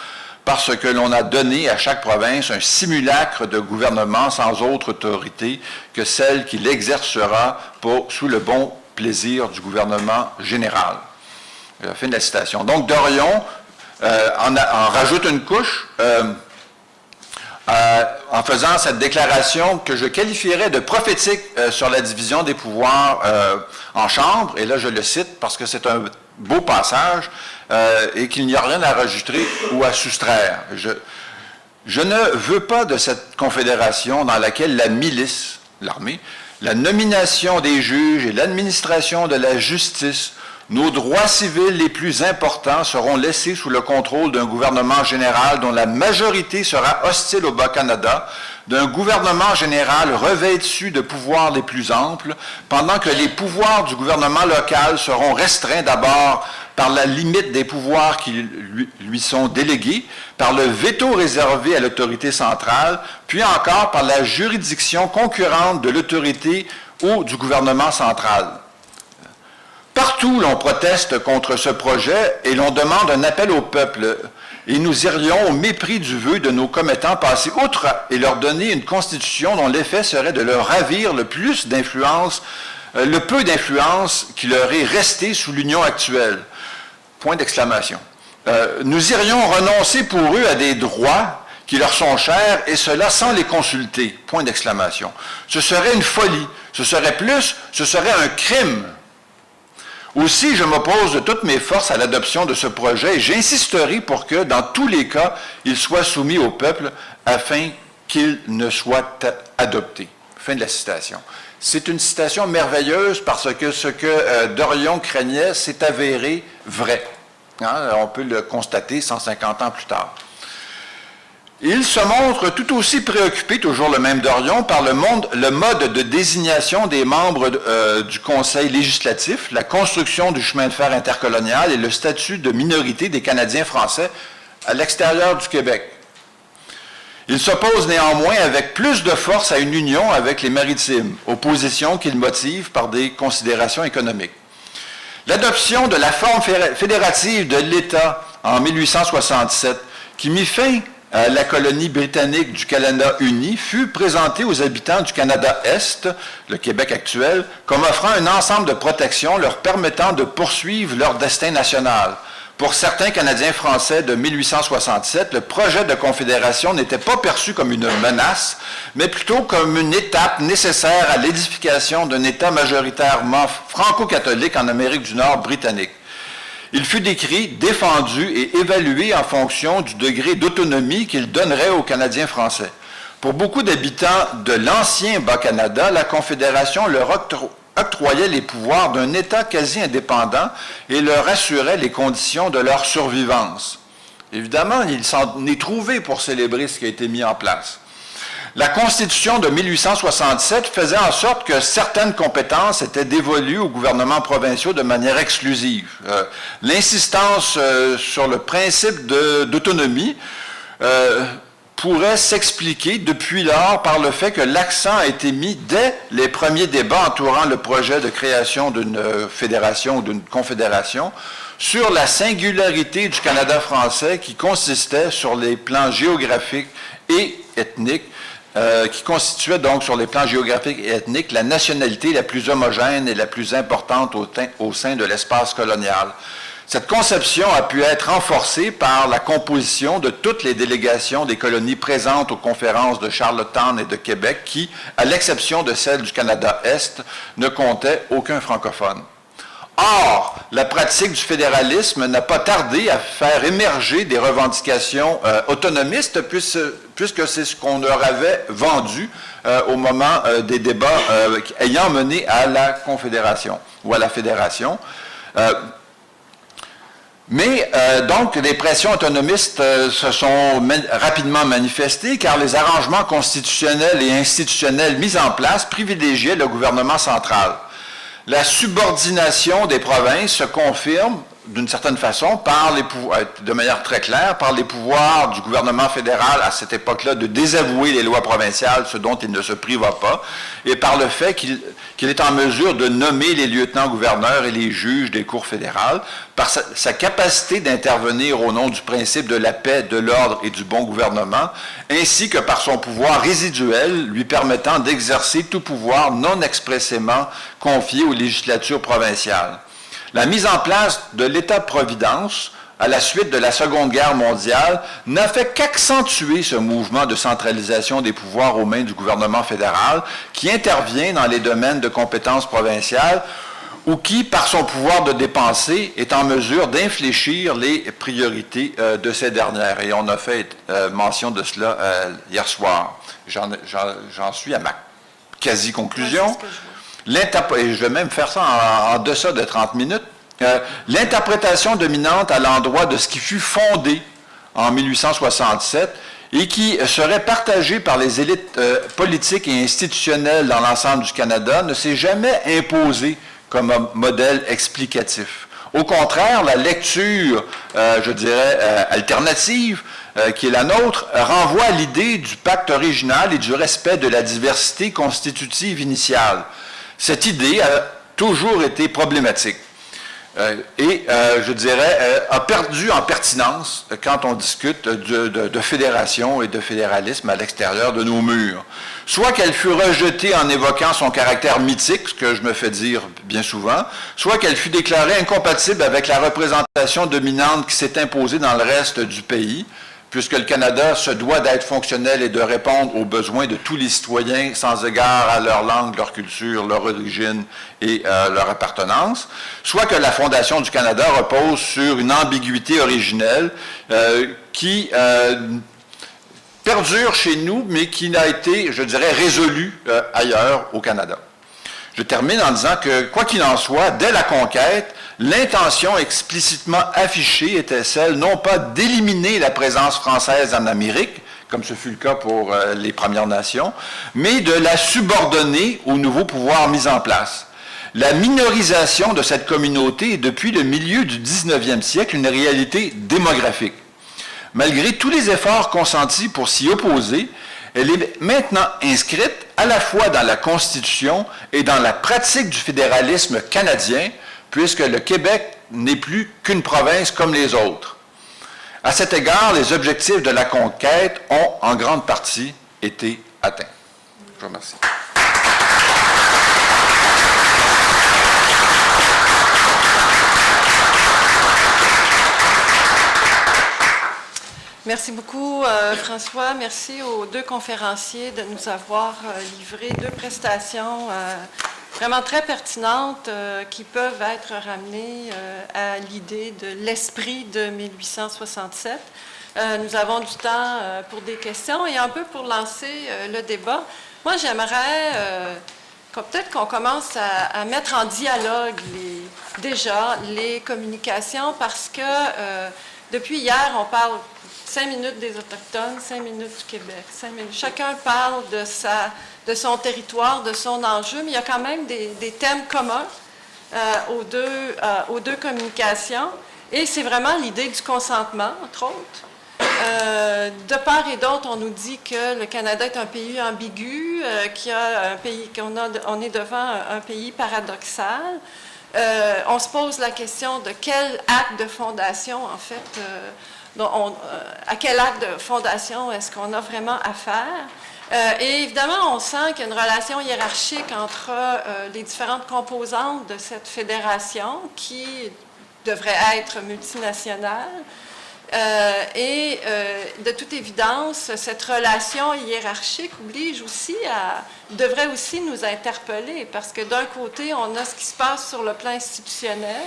parce que l'on a donné à chaque province un simulacre de gouvernement sans autre autorité que celle qui l'exercera sous le bon plaisir du gouvernement général. » Fin de la citation. Donc, Dorion en rajoute une couche en faisant cette déclaration que je qualifierais de prophétique sur la division des pouvoirs en Chambre, et là je le cite parce que c'est un beau passage, et qu'il n'y a rien à rajouter ou à soustraire. Je ne veux pas de cette confédération dans laquelle la milice, l'armée, la nomination des juges et l'administration de la justice, nos droits civils les plus importants seront laissés sous le contrôle d'un gouvernement général dont la majorité sera hostile au Bas-Canada, d'un gouvernement général revêtu de pouvoirs les plus amples, pendant que les pouvoirs du gouvernement local seront restreints d'abord par la limite des pouvoirs qui lui sont délégués, par le veto réservé à l'autorité centrale, puis encore par la juridiction concurrente de l'autorité ou du gouvernement central. Partout, l'on proteste contre ce projet et l'on demande un appel au peuple. Et nous irions au mépris du vœu de nos commettants passer outre et leur donner une constitution dont l'effet serait de leur ravir le peu d'influence qui leur est resté sous l'union actuelle. Point d'exclamation. Nous irions renoncer pour eux à des droits qui leur sont chers, et cela sans les consulter. Point d'exclamation. Ce serait une folie. Ce serait un crime. Aussi, je m'oppose de toutes mes forces à l'adoption de ce projet et j'insisterai pour que, dans tous les cas, il soit soumis au peuple afin qu'il ne soit adopté. Fin de la citation. C'est une citation merveilleuse parce que ce que Dorion craignait s'est avéré vrai. On peut le constater 150 ans plus tard. Il se montre tout aussi préoccupé, toujours le même Dorion, par le mode de désignation des membres du Conseil législatif, la construction du chemin de fer intercolonial et le statut de minorité des Canadiens français à l'extérieur du Québec. Il s'oppose néanmoins avec plus de force à une union avec les Maritimes, opposition qu'il motive par des considérations économiques. L'adoption de la forme fédérative de l'État en 1867, qui mit fin à la colonie britannique du Canada uni, fut présentée aux habitants du Canada-Est, le Québec actuel, comme offrant un ensemble de protections leur permettant de poursuivre leur destin national. Pour certains Canadiens français de 1867, le projet de confédération n'était pas perçu comme une menace, mais plutôt comme une étape nécessaire à l'édification d'un État majoritairement franco-catholique en Amérique du Nord britannique. Il fut décrit, défendu et évalué en fonction du degré d'autonomie qu'il donnerait aux Canadiens français. Pour beaucoup d'habitants de l'ancien Bas-Canada, la Confédération leur octroyait les pouvoirs d'un État quasi indépendant et leur assurait les conditions de leur survivance. Évidemment, il s'en est trouvé pour célébrer ce qui a été mis en place. La Constitution de 1867 faisait en sorte que certaines compétences étaient dévolues aux gouvernements provinciaux de manière exclusive. L'insistance sur le principe d'autonomie pourrait s'expliquer depuis lors par le fait que l'accent a été mis dès les premiers débats entourant le projet de création d'une fédération ou d'une confédération sur la singularité du Canada français qui consistait sur les plans géographiques et ethniques, qui constituait donc sur les plans géographiques et ethniques la nationalité la plus homogène et la plus importante au sein de l'espace colonial. Cette conception a pu être renforcée par la composition de toutes les délégations des colonies présentes aux conférences de Charlottetown et de Québec qui, à l'exception de celle du Canada-Est, ne comptaient aucun francophone. Or, la pratique du fédéralisme n'a pas tardé à faire émerger des revendications autonomistes puisque c'est ce qu'on leur avait vendu au moment des débats ayant mené à la Confédération ou à la Fédération. Donc, les pressions autonomistes se sont rapidement manifestées car les arrangements constitutionnels et institutionnels mis en place privilégiaient le gouvernement central. La subordination des provinces se confirme d'une certaine façon par les pouvoirs, de manière très claire, par les pouvoirs du gouvernement fédéral à cette époque-là de désavouer les lois provinciales, ce dont il ne se priva pas, et par le fait qu'il est en mesure de nommer les lieutenants-gouverneurs et les juges des cours fédérales, par sa capacité d'intervenir au nom du principe de la paix, de l'ordre et du bon gouvernement, ainsi que par son pouvoir résiduel lui permettant d'exercer tout pouvoir non expressément confié aux législatures provinciales. La mise en place de l'État-providence, à la suite de la Seconde Guerre mondiale, n'a fait qu'accentuer ce mouvement de centralisation des pouvoirs aux mains du gouvernement fédéral, qui intervient dans les domaines de compétences provinciales ou qui, par son pouvoir de dépenser, est en mesure d'infléchir les priorités de ces dernières. Et on a fait mention de cela hier soir. J'en suis à ma quasi-conclusion. Et je vais même faire ça en deçà de 30 minutes. L'interprétation dominante à l'endroit de ce qui fut fondé en 1867 et qui serait partagée par les élites politiques et institutionnelles dans l'ensemble du Canada ne s'est jamais imposée comme un modèle explicatif. Au contraire, la lecture, alternative, qui est la nôtre, renvoie à l'idée du pacte original et du respect de la diversité constitutive initiale. Cette idée a toujours été problématique a perdu en pertinence quand on discute de fédération et de fédéralisme à l'extérieur de nos murs. Soit qu'elle fut rejetée en évoquant son caractère mythique, ce que je me fais dire bien souvent, soit qu'elle fut déclarée incompatible avec la représentation dominante qui s'est imposée dans le reste du pays, puisque le Canada se doit d'être fonctionnel et de répondre aux besoins de tous les citoyens sans égard à leur langue, leur culture, leur origine et leur appartenance, soit que la fondation du Canada repose sur une ambiguïté originelle qui perdure chez nous, mais qui n'a été, résolue ailleurs au Canada. Je termine en disant que, quoi qu'il en soit, dès la conquête, l'intention explicitement affichée était celle non pas d'éliminer la présence française en Amérique, comme ce fut le cas pour les Premières Nations, mais de la subordonner aux nouveaux pouvoirs mis en place. La minorisation de cette communauté est depuis le milieu du 19e siècle une réalité démographique. Malgré tous les efforts consentis pour s'y opposer, elle est maintenant inscrite à la fois dans la Constitution et dans la pratique du fédéralisme canadien, puisque le Québec n'est plus qu'une province comme les autres. À cet égard, les objectifs de la conquête ont en grande partie été atteints. Je vous remercie. Merci beaucoup, François. Merci aux deux conférenciers de nous avoir livré deux prestations vraiment très pertinentes qui peuvent être ramenées à l'idée de l'esprit de 1867. Nous avons du temps pour des questions et un peu pour lancer le débat. Moi, j'aimerais peut-être qu'on commence à mettre en dialogue déjà les communications parce que depuis hier, on parle 5 minutes des Autochtones, 5 minutes du Québec, 5 minutes. Chacun parle de son territoire, de son enjeu, mais il y a quand même des thèmes communs aux deux communications. Et c'est vraiment l'idée du consentement, entre autres. De part et d'autre, on nous dit que le Canada est un pays ambigu, qu'on est devant un pays paradoxal. On se pose la question de quel acte de fondation, en fait, à quel acte de fondation est-ce qu'on a vraiment affaire. Et évidemment, on sent qu'il y a une relation hiérarchique entre les différentes composantes de cette fédération qui devrait être multinationale. Et de toute évidence, cette relation hiérarchique devrait aussi nous interpeller parce que d'un côté, on a ce qui se passe sur le plan institutionnel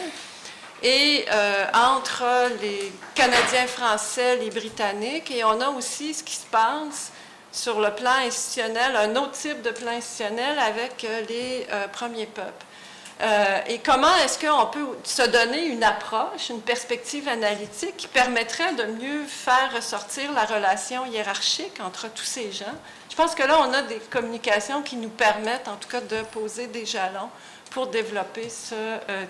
et entre les Canadiens français, les Britanniques, et on a aussi ce qui se passe sur le plan institutionnel, un autre type de plan institutionnel avec les premiers peuples. Et comment est-ce qu'on peut se donner une approche, une perspective analytique qui permettrait de mieux faire ressortir la relation hiérarchique entre tous ces gens? Je pense que là, on a des communications qui nous permettent, en tout cas, de poser des jalons pour développer ce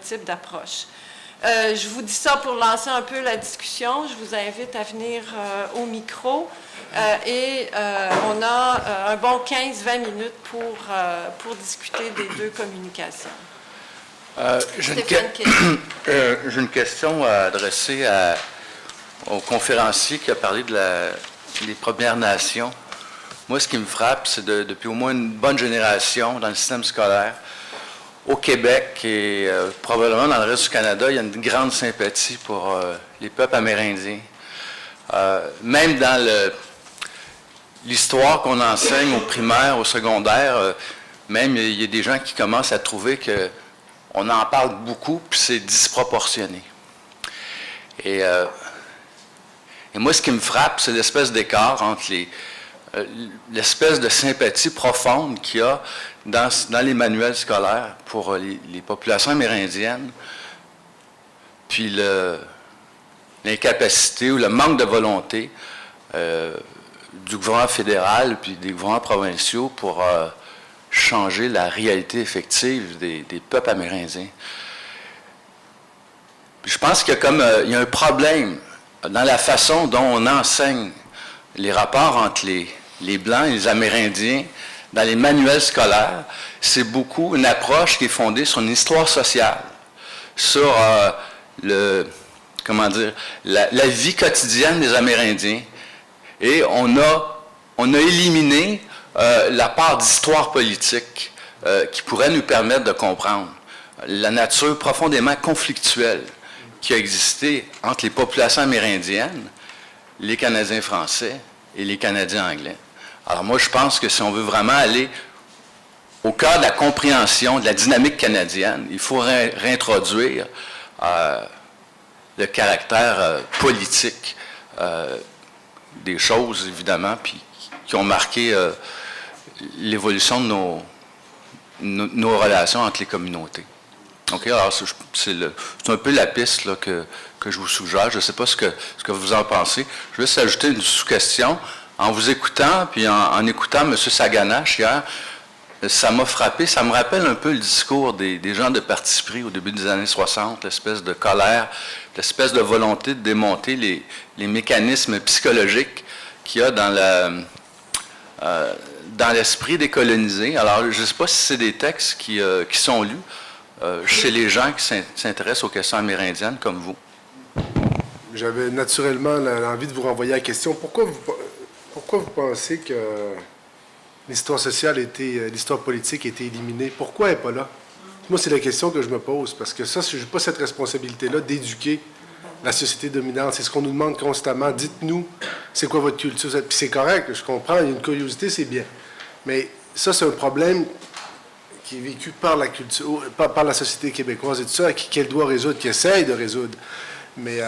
type d'approche. Je vous dis ça pour lancer un peu la discussion. Je vous invite à venir au micro. Et on a un bon 15-20 minutes pour discuter des deux communications. J'ai une question à adresser au conférencier qui a parlé des Premières Nations. Moi, ce qui me frappe, c'est depuis au moins une bonne génération dans le système scolaire, au Québec et probablement dans le reste du Canada, il y a une grande sympathie pour les peuples amérindiens. Même dans l'histoire qu'on enseigne au primaire, au secondaire, même il y a des gens qui commencent à trouver que on en parle beaucoup, puis c'est disproportionné. Et moi, ce qui me frappe, c'est l'espèce d'écart entre l'espèce de sympathie profonde qu'il y a dans les manuels scolaires pour les populations amérindiennes, puis l'incapacité ou le manque de volonté du gouvernement fédéral puis des gouvernements provinciaux pour changer la réalité effective des peuples amérindiens. Puis je pense qu'il y a un problème dans la façon dont on enseigne les rapports entre les Blancs et les Amérindiens dans les manuels scolaires. C'est beaucoup une approche qui est fondée sur une histoire sociale, sur la vie quotidienne des Amérindiens. Et on a éliminé la part d'histoire politique qui pourrait nous permettre de comprendre la nature profondément conflictuelle qui a existé entre les populations amérindiennes, les Canadiens français et les Canadiens anglais. Alors moi, je pense que si on veut vraiment aller au cœur de la compréhension de la dynamique canadienne, il faut réintroduire le caractère politique des choses, évidemment, puis qui ont marqué l'évolution de nos relations entre les communautés. OK, alors c'est un peu la piste là, que je vous suggère. Je ne sais pas ce que vous en pensez. Je vais juste ajouter une sous-question. En vous écoutant, puis en écoutant M. Saganache hier, ça m'a frappé. Ça me rappelle un peu le discours des gens de parti pris au début des années 60, l'espèce de colère, l'espèce de volonté de démonter les mécanismes psychologiques qu'il y a dans l'esprit des colonisés. Alors, je ne sais pas si c'est des textes qui sont lus chez les gens qui s'intéressent aux questions amérindiennes comme vous. J'avais naturellement l'envie de vous renvoyer la question. Pourquoi vous pensez que l'histoire sociale l'histoire politique a été éliminée? Pourquoi elle n'est pas là? Moi, c'est la question que je me pose, parce que ça, je n'ai pas cette responsabilité-là d'éduquer la société dominante. C'est ce qu'on nous demande constamment. Dites-nous, c'est quoi votre culture? Puis c'est correct, je comprends, il y a une curiosité, c'est bien. Mais ça, c'est un problème qui est vécu par la culture, par la société québécoise et tout ça, qu'elle doit résoudre, qu'elle essaye de résoudre. Mais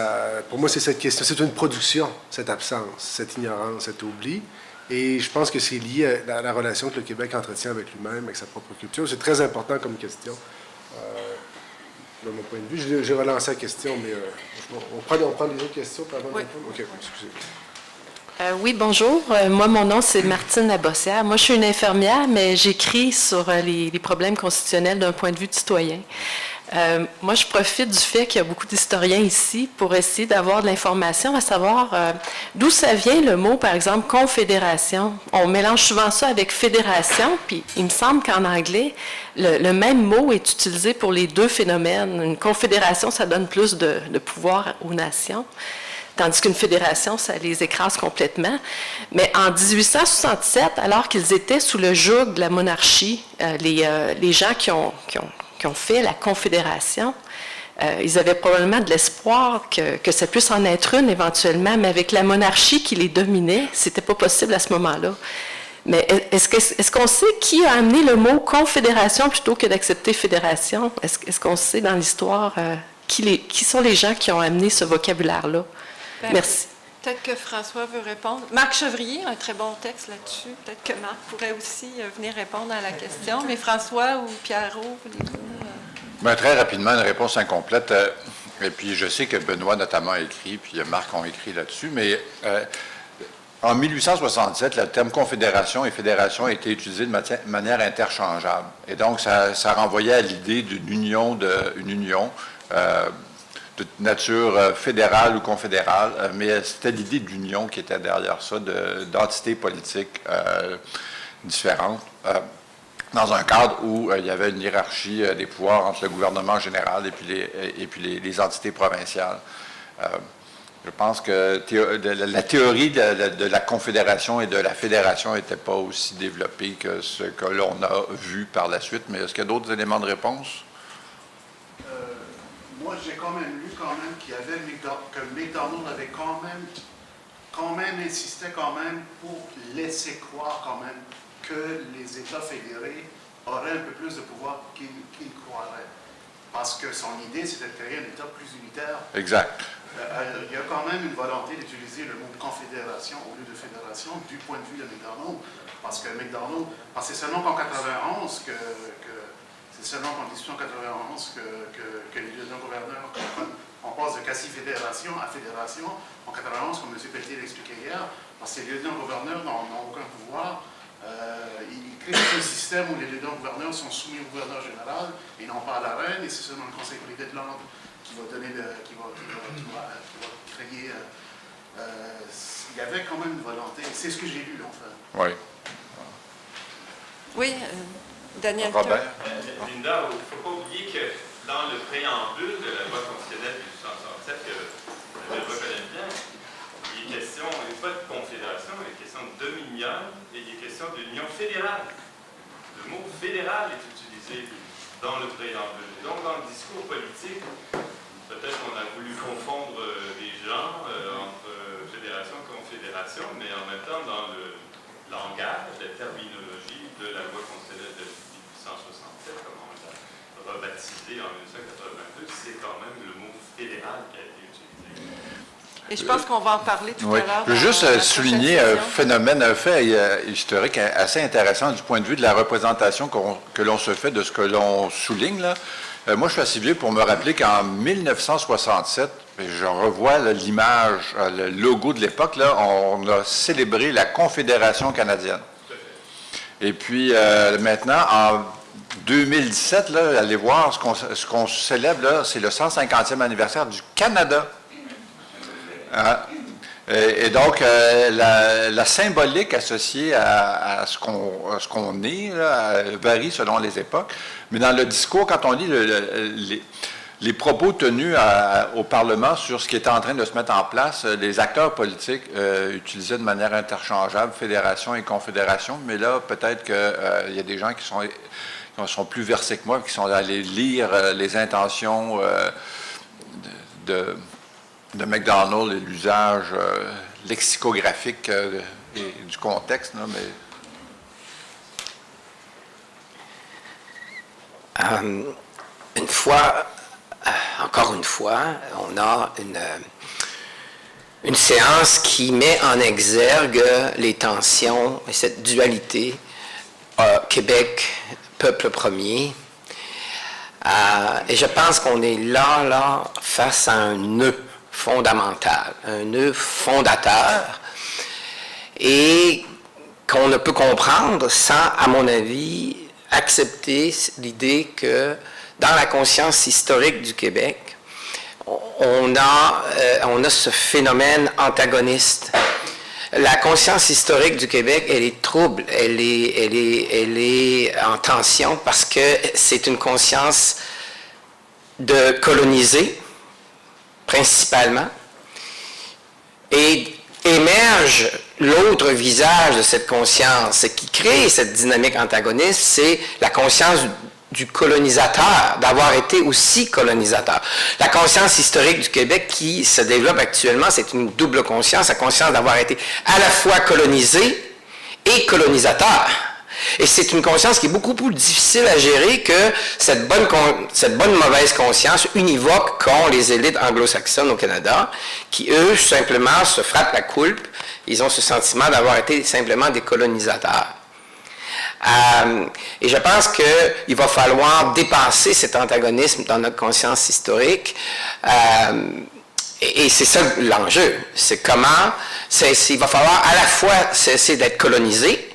pour moi, c'est cette question. C'est une production, cette absence, cette ignorance, cet oubli. Et je pense que c'est lié à la relation que le Québec entretient avec lui-même, avec sa propre culture. C'est très important comme question. De mon point de vue, j'ai relancé la question, mais on prend les autres questions avant de répondre? OK, excusez. Oui, bonjour. Moi, mon nom, c'est Martine Labossière. Moi, je suis une infirmière, mais j'écris sur les problèmes constitutionnels d'un point de vue de citoyen. Moi, je profite du fait qu'il y a beaucoup d'historiens ici pour essayer d'avoir de l'information, à savoir d'où ça vient le mot, par exemple, confédération. On mélange souvent ça avec fédération, puis il me semble qu'en anglais, le même mot est utilisé pour les deux phénomènes. Une confédération, ça donne plus de pouvoir aux nations, tandis qu'une fédération, ça les écrase complètement. Mais en 1867, alors qu'ils étaient sous le joug de la monarchie, les gens qui ont fait la confédération, ils avaient probablement de l'espoir que ça puisse en être une éventuellement, mais avec la monarchie qui les dominait, c'était pas possible à ce moment-là. Mais est-ce qu'on sait qui a amené le mot confédération plutôt que d'accepter fédération? Est-ce qu'on sait dans l'histoire qui sont les gens qui ont amené ce vocabulaire-là? Merci. Peut-être que François veut répondre. Marc Chevrier, un très bon texte là-dessus. Peut-être que Marc pourrait aussi venir répondre à la question. Mais François ou Pierrot, voulez-vous? Bien, très rapidement, une réponse incomplète. Et puis, je sais que Benoît, notamment, a écrit, puis Marc ont écrit là-dessus, mais en 1867, le terme confédération et fédération a été utilisé de manière interchangeable. Et donc, ça renvoyait à l'idée d'une union, de nature fédérale ou confédérale, mais c'était l'idée d'union qui était derrière ça, d'entités politiques différentes, dans un cadre où il y avait une hiérarchie des pouvoirs entre le gouvernement général et puis les entités provinciales. Je pense que la théorie de la confédération et de la fédération n'était pas aussi développée que ce que l'on a vu par la suite, mais est-ce qu'il y a d'autres éléments de réponse? Moi, j'ai quand même lu qu'il y avait que McDonald avait quand même insisté pour laisser croire quand même que les États fédérés auraient un peu plus de pouvoir qu'ils croiraient. Parce que son idée, c'était de créer un État plus unitaire. Exact. Il y a quand même une volonté d'utiliser le mot confédération au lieu de fédération du point de vue de McDonald. Parce que c'est seulement qu'en 91 c'est seulement en 1891 que les lieutenants-gouverneurs, on passe de quasi-fédération à fédération. En 91, comme M. Pelletier l'expliquait hier, parce que les lieutenants-gouverneurs n'ont aucun pouvoir. Ils créent un système où les lieutenants-gouverneurs sont soumis au gouverneur général et non pas à la reine, et c'est seulement le Conseil qualité de l'ordre qui va créer. Il y avait quand même une volonté. C'est ce que j'ai lu, enfin. Oui. Oui, Daniel. Robert. Linda, il ne faut pas oublier que dans le préambule de la loi constitutionnelle de 1867, que la loi connaît bien, il est question, il n'est pas de confédération, il est question de dominion et il est question d'union fédérale. Le mot fédéral est utilisé dans le préambule. Donc, dans le discours politique, peut-être qu'on a voulu confondre les gens entre fédération et confédération, mais en même temps, dans le langage, la terminologie de la loi constitutionnelle de 1867, comme on l'a rebaptisé en 1982, c'est quand même le mot fédéral qui a été utilisé. Et je pense qu'on va en parler tout Oui. à l'heure. Je veux juste souligner un fait historique assez intéressant du point de vue de la représentation que l'on se fait de ce que l'on souligne, là. Moi, je suis assez vieux pour me rappeler qu'en 1967, je revois l'image, le logo de l'époque, là, on a célébré la Confédération canadienne. Et puis, maintenant, en 2017, là, allez voir, ce qu'on célèbre, là, c'est le 150e anniversaire du Canada. Et donc, la symbolique associée à ce qu'on est là, varie selon les époques. Mais dans le discours, quand on lit les propos tenus au Parlement sur ce qui était en train de se mettre en place, les acteurs politiques utilisaient de manière interchangeable fédération et confédération. Mais là, peut-être qu'il y a des gens qui sont plus versés que moi, qui sont allés lire les intentions de McDonald et l'usage lexicographique et du contexte, là, mais... Encore une fois, on a une séance qui met en exergue les tensions et cette dualité Québec, peuple premier. Et je pense qu'on est là, face à un nœud fondamental, un nœud fondateur, et qu'on ne peut comprendre sans, à mon avis, accepter l'idée que dans la conscience historique du Québec, on a ce phénomène antagoniste. La conscience historique du Québec, elle est trouble, elle est en tension parce que c'est une conscience de coloniser, principalement, et émerge l'autre visage de cette conscience qui crée cette dynamique antagoniste, c'est la conscience du colonisateur, d'avoir été aussi colonisateur. La conscience historique du Québec qui se développe actuellement, c'est une double conscience, la conscience d'avoir été à la fois colonisé et colonisateur. Et c'est une conscience qui est beaucoup plus difficile à gérer que cette bonne mauvaise conscience univoque qu'ont les élites anglo-saxonnes au Canada, qui, eux, simplement se frappent la coulpe. Ils ont ce sentiment d'avoir été simplement des colonisateurs. Et je pense qu'il va falloir dépasser cet antagonisme dans notre conscience historique. Et c'est ça l'enjeu. C'est comment, il va falloir à la fois cesser d'être colonisé.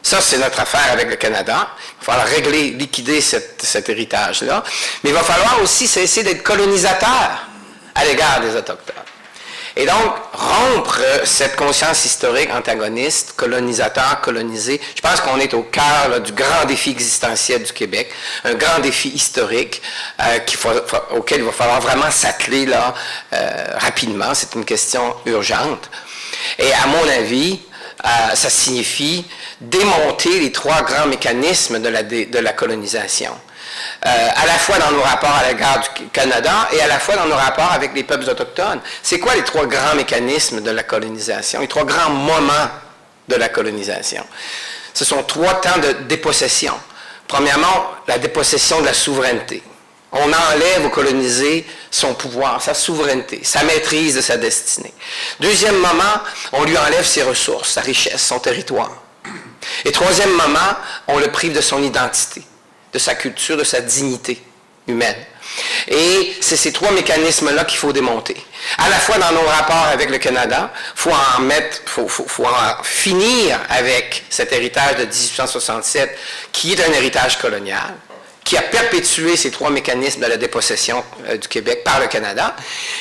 Ça, c'est notre affaire avec le Canada. Il va falloir liquider cet héritage-là. Mais il va falloir aussi cesser d'être colonisateur à l'égard des Autochtones. Et donc, rompre cette conscience historique antagoniste, colonisateur, colonisé, je pense qu'on est au cœur du grand défi existentiel du Québec, un grand défi historique auquel il va falloir vraiment s'atteler rapidement. C'est une question urgente. Et à mon avis, ça signifie démonter les trois grands mécanismes de la colonisation. À la fois dans nos rapports à l'égard du Canada et à la fois dans nos rapports avec les peuples autochtones. C'est quoi les trois grands mécanismes de la colonisation, les trois grands moments de la colonisation? Ce sont trois temps de dépossession. Premièrement, la dépossession de la souveraineté. On enlève au colonisé son pouvoir, sa souveraineté, sa maîtrise de sa destinée. Deuxième moment, on lui enlève ses ressources, sa richesse, son territoire. Et troisième moment, on le prive de son identité, de sa culture, de sa dignité humaine. Et c'est ces trois mécanismes-là qu'il faut démonter. À la fois dans nos rapports avec le Canada, faut en finir avec cet héritage de 1867, qui est un héritage colonial, qui a perpétué ces trois mécanismes de la dépossession du Québec par le Canada,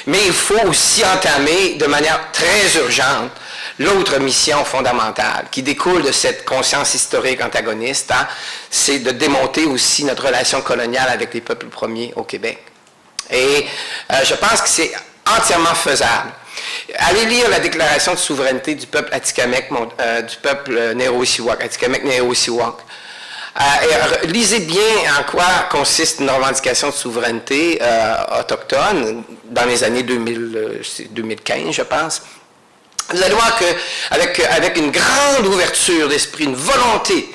mais il faut aussi entamer de manière très urgente l'autre mission fondamentale qui découle de cette conscience historique antagoniste, c'est de démonter aussi notre relation coloniale avec les peuples premiers au Québec. Et je pense que c'est entièrement faisable. Allez lire la déclaration de souveraineté du peuple Atikamekw, du peuple Nehru-Isiwak, Atikamekw-Nehru-Isiwak. Lisez bien en quoi consiste une revendication de souveraineté autochtone dans les années 2015, je pense. Vous allez voir qu'avec une grande ouverture d'esprit, une volonté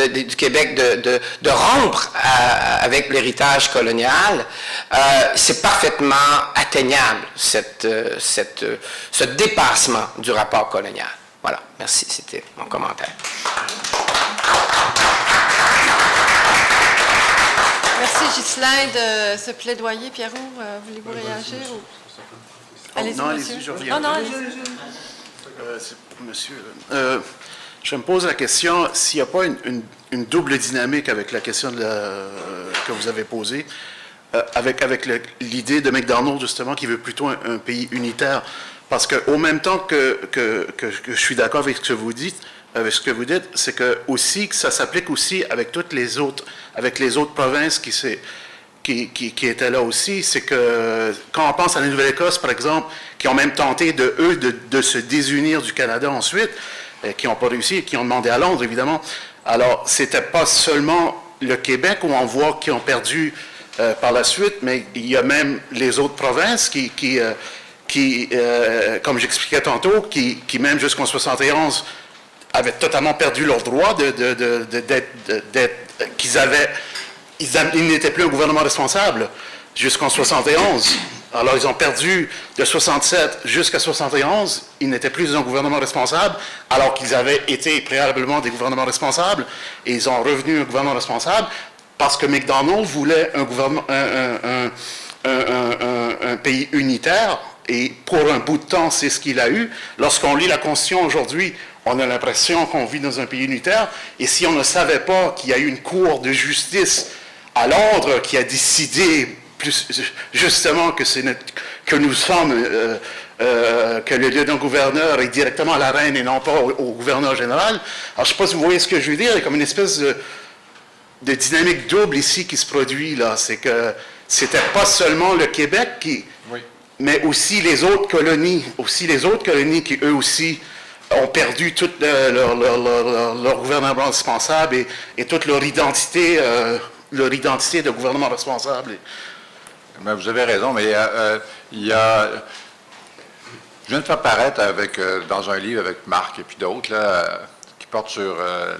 du Québec de rompre avec l'héritage colonial, c'est parfaitement atteignable, ce dépassement du rapport colonial. Voilà, merci, c'était mon commentaire. Merci Ghislain de ce plaidoyer. Pierrot, voulez-vous réagir? Allez-y, non, monsieur. allez-y, je reviens. Non, allez-y. Monsieur, je me pose la question, s'il n'y a pas une double dynamique avec la question que vous avez posée, avec l'idée de McDonald, justement, qui veut plutôt un pays unitaire. Parce qu'au même temps que je suis d'accord avec ce que vous dites, c'est que aussi que ça s'applique aussi avec toutes les autres provinces qui étaient là aussi. C'est que quand on pense à la Nouvelle-Écosse, par exemple, qui ont même tenté de se désunir du Canada ensuite, qui n'ont pas réussi et qui ont demandé à Londres, évidemment. Alors, c'était pas seulement le Québec où on voit qu'ils ont perdu par la suite, mais il y a même les autres provinces qui comme j'expliquais tantôt, qui même jusqu'en 71 avaient totalement perdu leur droit ils n'étaient plus un gouvernement responsable jusqu'en 71. Alors, ils ont perdu de 67 jusqu'à 71. Ils n'étaient plus un gouvernement responsable, alors qu'ils avaient été préalablement des gouvernements responsables. Et ils ont revenu un gouvernement responsable parce que McDonald voulait un gouvernement, un pays unitaire. Et pour un bout de temps, c'est ce qu'il a eu. Lorsqu'on lit la Constitution aujourd'hui, on a l'impression qu'on vit dans un pays unitaire. Et si on ne savait pas qu'il y a eu une cour de justice à Londres qui a décidé justement que nous sommes, que le lieutenant-gouverneur est directement à la reine et non pas au gouverneur général. Alors, je ne sais pas si vous voyez ce que je veux dire. Il y a comme une espèce de dynamique double ici qui se produit, là. C'est que c'était pas seulement le Québec mais aussi les autres colonies. Qui, eux aussi, ont perdu tout leur gouvernement responsable et toute leur identité de gouvernement responsable. Mais vous avez raison, mais il y a... Je viens de faire paraître dans un livre avec Marc et puis d'autres, qui porte sur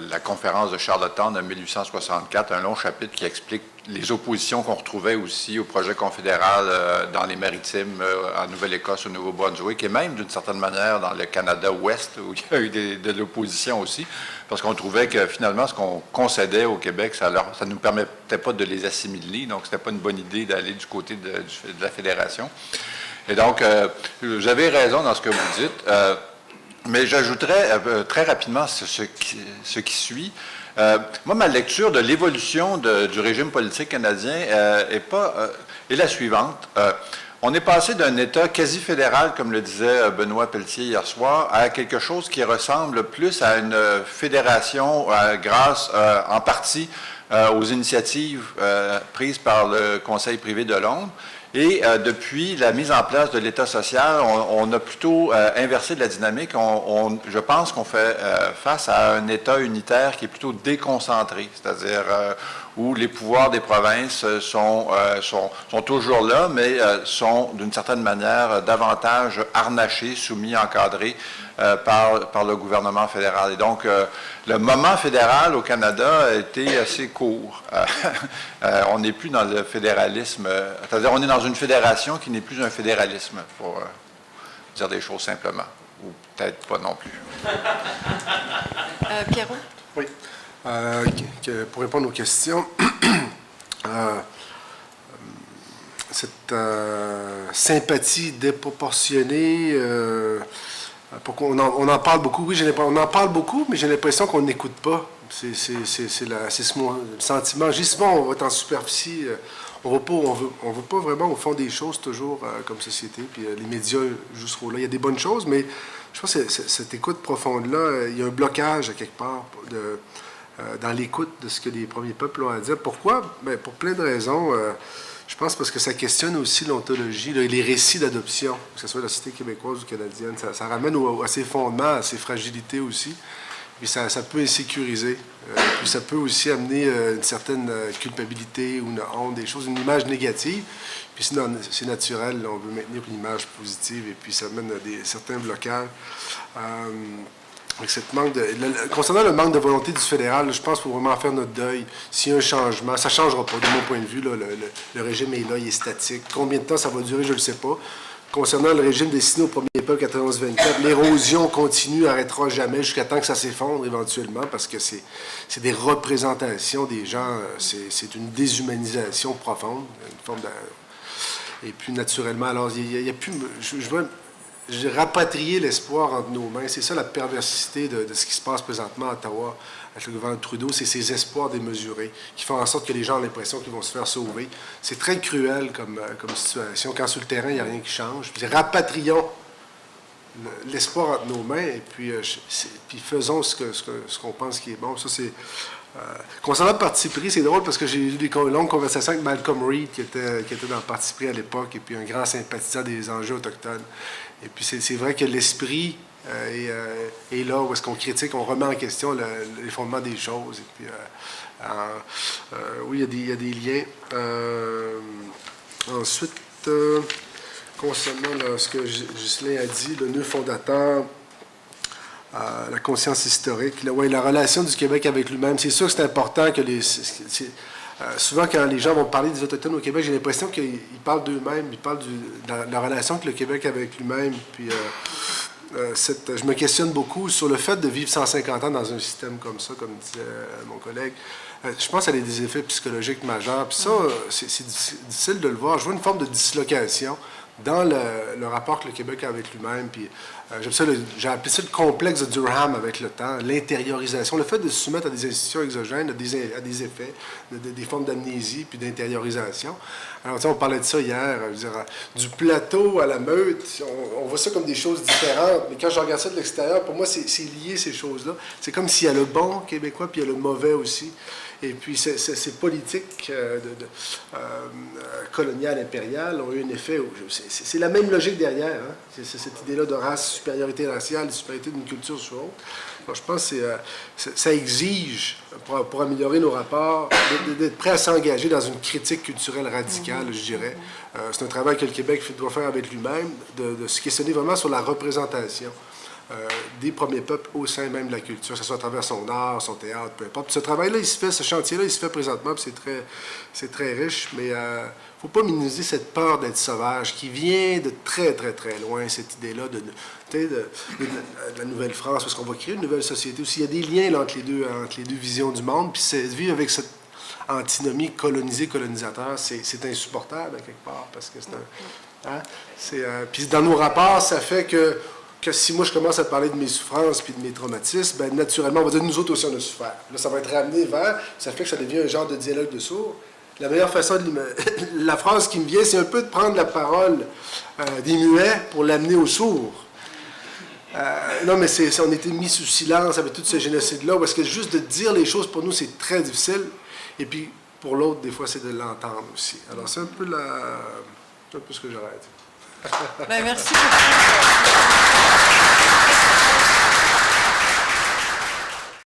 la conférence de Charlottetown de 1864, un long chapitre qui explique les oppositions qu'on retrouvait aussi au projet confédéral dans les Maritimes, en Nouvelle-Écosse, au Nouveau-Brunswick, et même d'une certaine manière dans le Canada ouest, où il y a eu de l'opposition aussi, parce qu'on trouvait que finalement, ce qu'on concédait au Québec, ça ne nous permettait pas de les assimiler, donc c'était pas une bonne idée d'aller du côté de la Fédération. Et donc, vous avez raison dans ce que vous dites, mais j'ajouterais très rapidement ce qui suit. Moi, ma lecture de l'évolution du régime politique canadien est la suivante. On est passé d'un État quasi fédéral, comme le disait Benoît Pelletier hier soir, à quelque chose qui ressemble plus à une fédération grâce en partie aux initiatives prises par le Conseil privé de Londres. Et depuis la mise en place de l'État social, on a plutôt inversé de la dynamique. Je pense qu'on fait face à un État unitaire qui est plutôt déconcentré, c'est-à-dire où les pouvoirs des provinces sont toujours là, mais sont d'une certaine manière davantage harnachés, soumis, encadrés par le gouvernement fédéral. Et donc, le moment fédéral au Canada a été assez court. On n'est plus dans le fédéralisme, c'est-à-dire on est dans une fédération qui n'est plus un fédéralisme, pour dire des choses simplement, ou peut-être pas non plus. Pierrot? Oui. Pour répondre aux questions, cette sympathie déproportionnée, on en parle beaucoup, oui, on en parle beaucoup, mais j'ai l'impression qu'on n'écoute pas. C'est mon sentiment. Je dis souvent, on va être en superficie, on ne va pas vraiment au fond des choses toujours comme société, puis les médias jouent ce rôle-là. Il y a des bonnes choses, mais je pense que cette écoute profonde-là, il y a un blocage à quelque part dans l'écoute de ce que les premiers peuples ont à dire. Pourquoi? Bien, pour plein de raisons. Je pense parce que ça questionne aussi l'ontologie, les récits d'adoption, que ce soit la société québécoise ou canadienne. Ça ramène à ses fondements, à ses fragilités aussi. Puis ça peut insécuriser. Puis ça peut aussi amener une certaine culpabilité ou une honte, des choses, une image négative. Puis c'est naturel, là, on veut maintenir une image positive et puis ça mène à certains blocages. Concernant le manque de volonté du fédéral, je pense qu'il faut vraiment faire notre deuil. S'il y a un changement, ça ne changera pas de mon point de vue. Là, le régime est là, il est statique. Combien de temps ça va durer, je ne le sais pas. Concernant le régime destiné au premier peuple 14-24, l'érosion continue, n'arrêtera jamais jusqu'à temps que ça s'effondre éventuellement parce que c'est des représentations des gens, c'est une déshumanisation profonde, une forme de... Et puis naturellement, alors il y a plus... J'ai rapatrié l'espoir entre nos mains. C'est ça la perversité de ce qui se passe présentement à Ottawa avec le gouvernement Trudeau. C'est ces espoirs démesurés qui font en sorte que les gens ont l'impression qu'ils vont se faire sauver. C'est très cruel comme situation. Quand sur le terrain, il n'y a rien qui change. Puis rapatrions l'espoir entre nos mains et puis faisons ce qu'on pense qui est bon. Ça, c'est... concernant le Parti pris, c'est drôle parce que j'ai eu des longues conversations avec Malcolm Reid qui était dans le Parti pris à l'époque et puis un grand sympathisant des enjeux autochtones. Et puis c'est vrai que l'esprit Et là où est-ce qu'on critique, on remet en question les fondements des choses. Et puis, oui, il y a des liens. Ensuite, concernant ce que Ghislain a dit, le nœud fondateur, la conscience historique, la relation du Québec avec lui-même, c'est sûr que c'est important que souvent, quand les gens vont parler des Autochtones au Québec, j'ai l'impression qu'ils parlent d'eux-mêmes, ils parlent de la relation que le Québec a avec lui-même. Puis, je me questionne beaucoup sur le fait de vivre 150 ans dans un système comme ça, comme disait mon collègue. Je pense que ça a des effets psychologiques majeurs. Puis ça, c'est difficile de le voir. Je vois une forme de dislocation dans le rapport que le Québec a avec lui-même. Puis j'ai appelé ça le complexe de Durham avec le temps, l'intériorisation, le fait de se soumettre à des institutions exogènes, à des effets, des formes d'amnésie puis d'intériorisation. Alors, on parlait de ça hier, je veux dire, du plateau à la meute, on voit ça comme des choses différentes, mais quand je regarde ça de l'extérieur, pour moi, c'est lié, ces choses-là. C'est comme s'il y a le bon québécois, puis il y a le mauvais aussi. Et puis, ces politiques coloniales, impériales ont eu un effet. C'est la même logique derrière. Hein? C'est cette idée-là de race, supériorité raciale, supériorité d'une culture sur l'autre. Alors, je pense que ça exige, pour améliorer nos rapports, d'être prêt à s'engager dans une critique culturelle radicale, je dirais. C'est un travail que le Québec doit faire avec lui-même, de se questionner vraiment sur la représentation des premiers peuples au sein même de la culture, que ce soit à travers son art, son théâtre, peu importe. Puis ce travail-là, ce chantier-là, il se fait présentement, puis c'est très riche, mais il ne faut pas minimiser cette peur d'être sauvage qui vient de très, très, très loin, cette idée-là de la Nouvelle-France, parce qu'on va créer une nouvelle société aussi. Il y a des liens là, entre les deux visions du monde, puis vivre avec cette antinomie colonisé-colonisateur, c'est insupportable, à quelque part, parce que puis dans nos rapports, ça fait que si moi je commence à te parler de mes souffrances puis de mes traumatismes, bien, naturellement, on va dire nous autres aussi on a souffert. Là, ça va être ramené vers, ça fait que ça devient un genre de dialogue de sourds. La meilleure façon la phrase qui me vient, c'est un peu de prendre la parole des muets pour l'amener aux sourds. Non, mais on était mis sous silence avec tout ce génocide-là, parce que juste de dire les choses, pour nous, c'est très difficile. Et puis, pour l'autre, des fois, c'est de l'entendre aussi. Alors, c'est un peu ce que j'aurais à dire. Bien, merci beaucoup.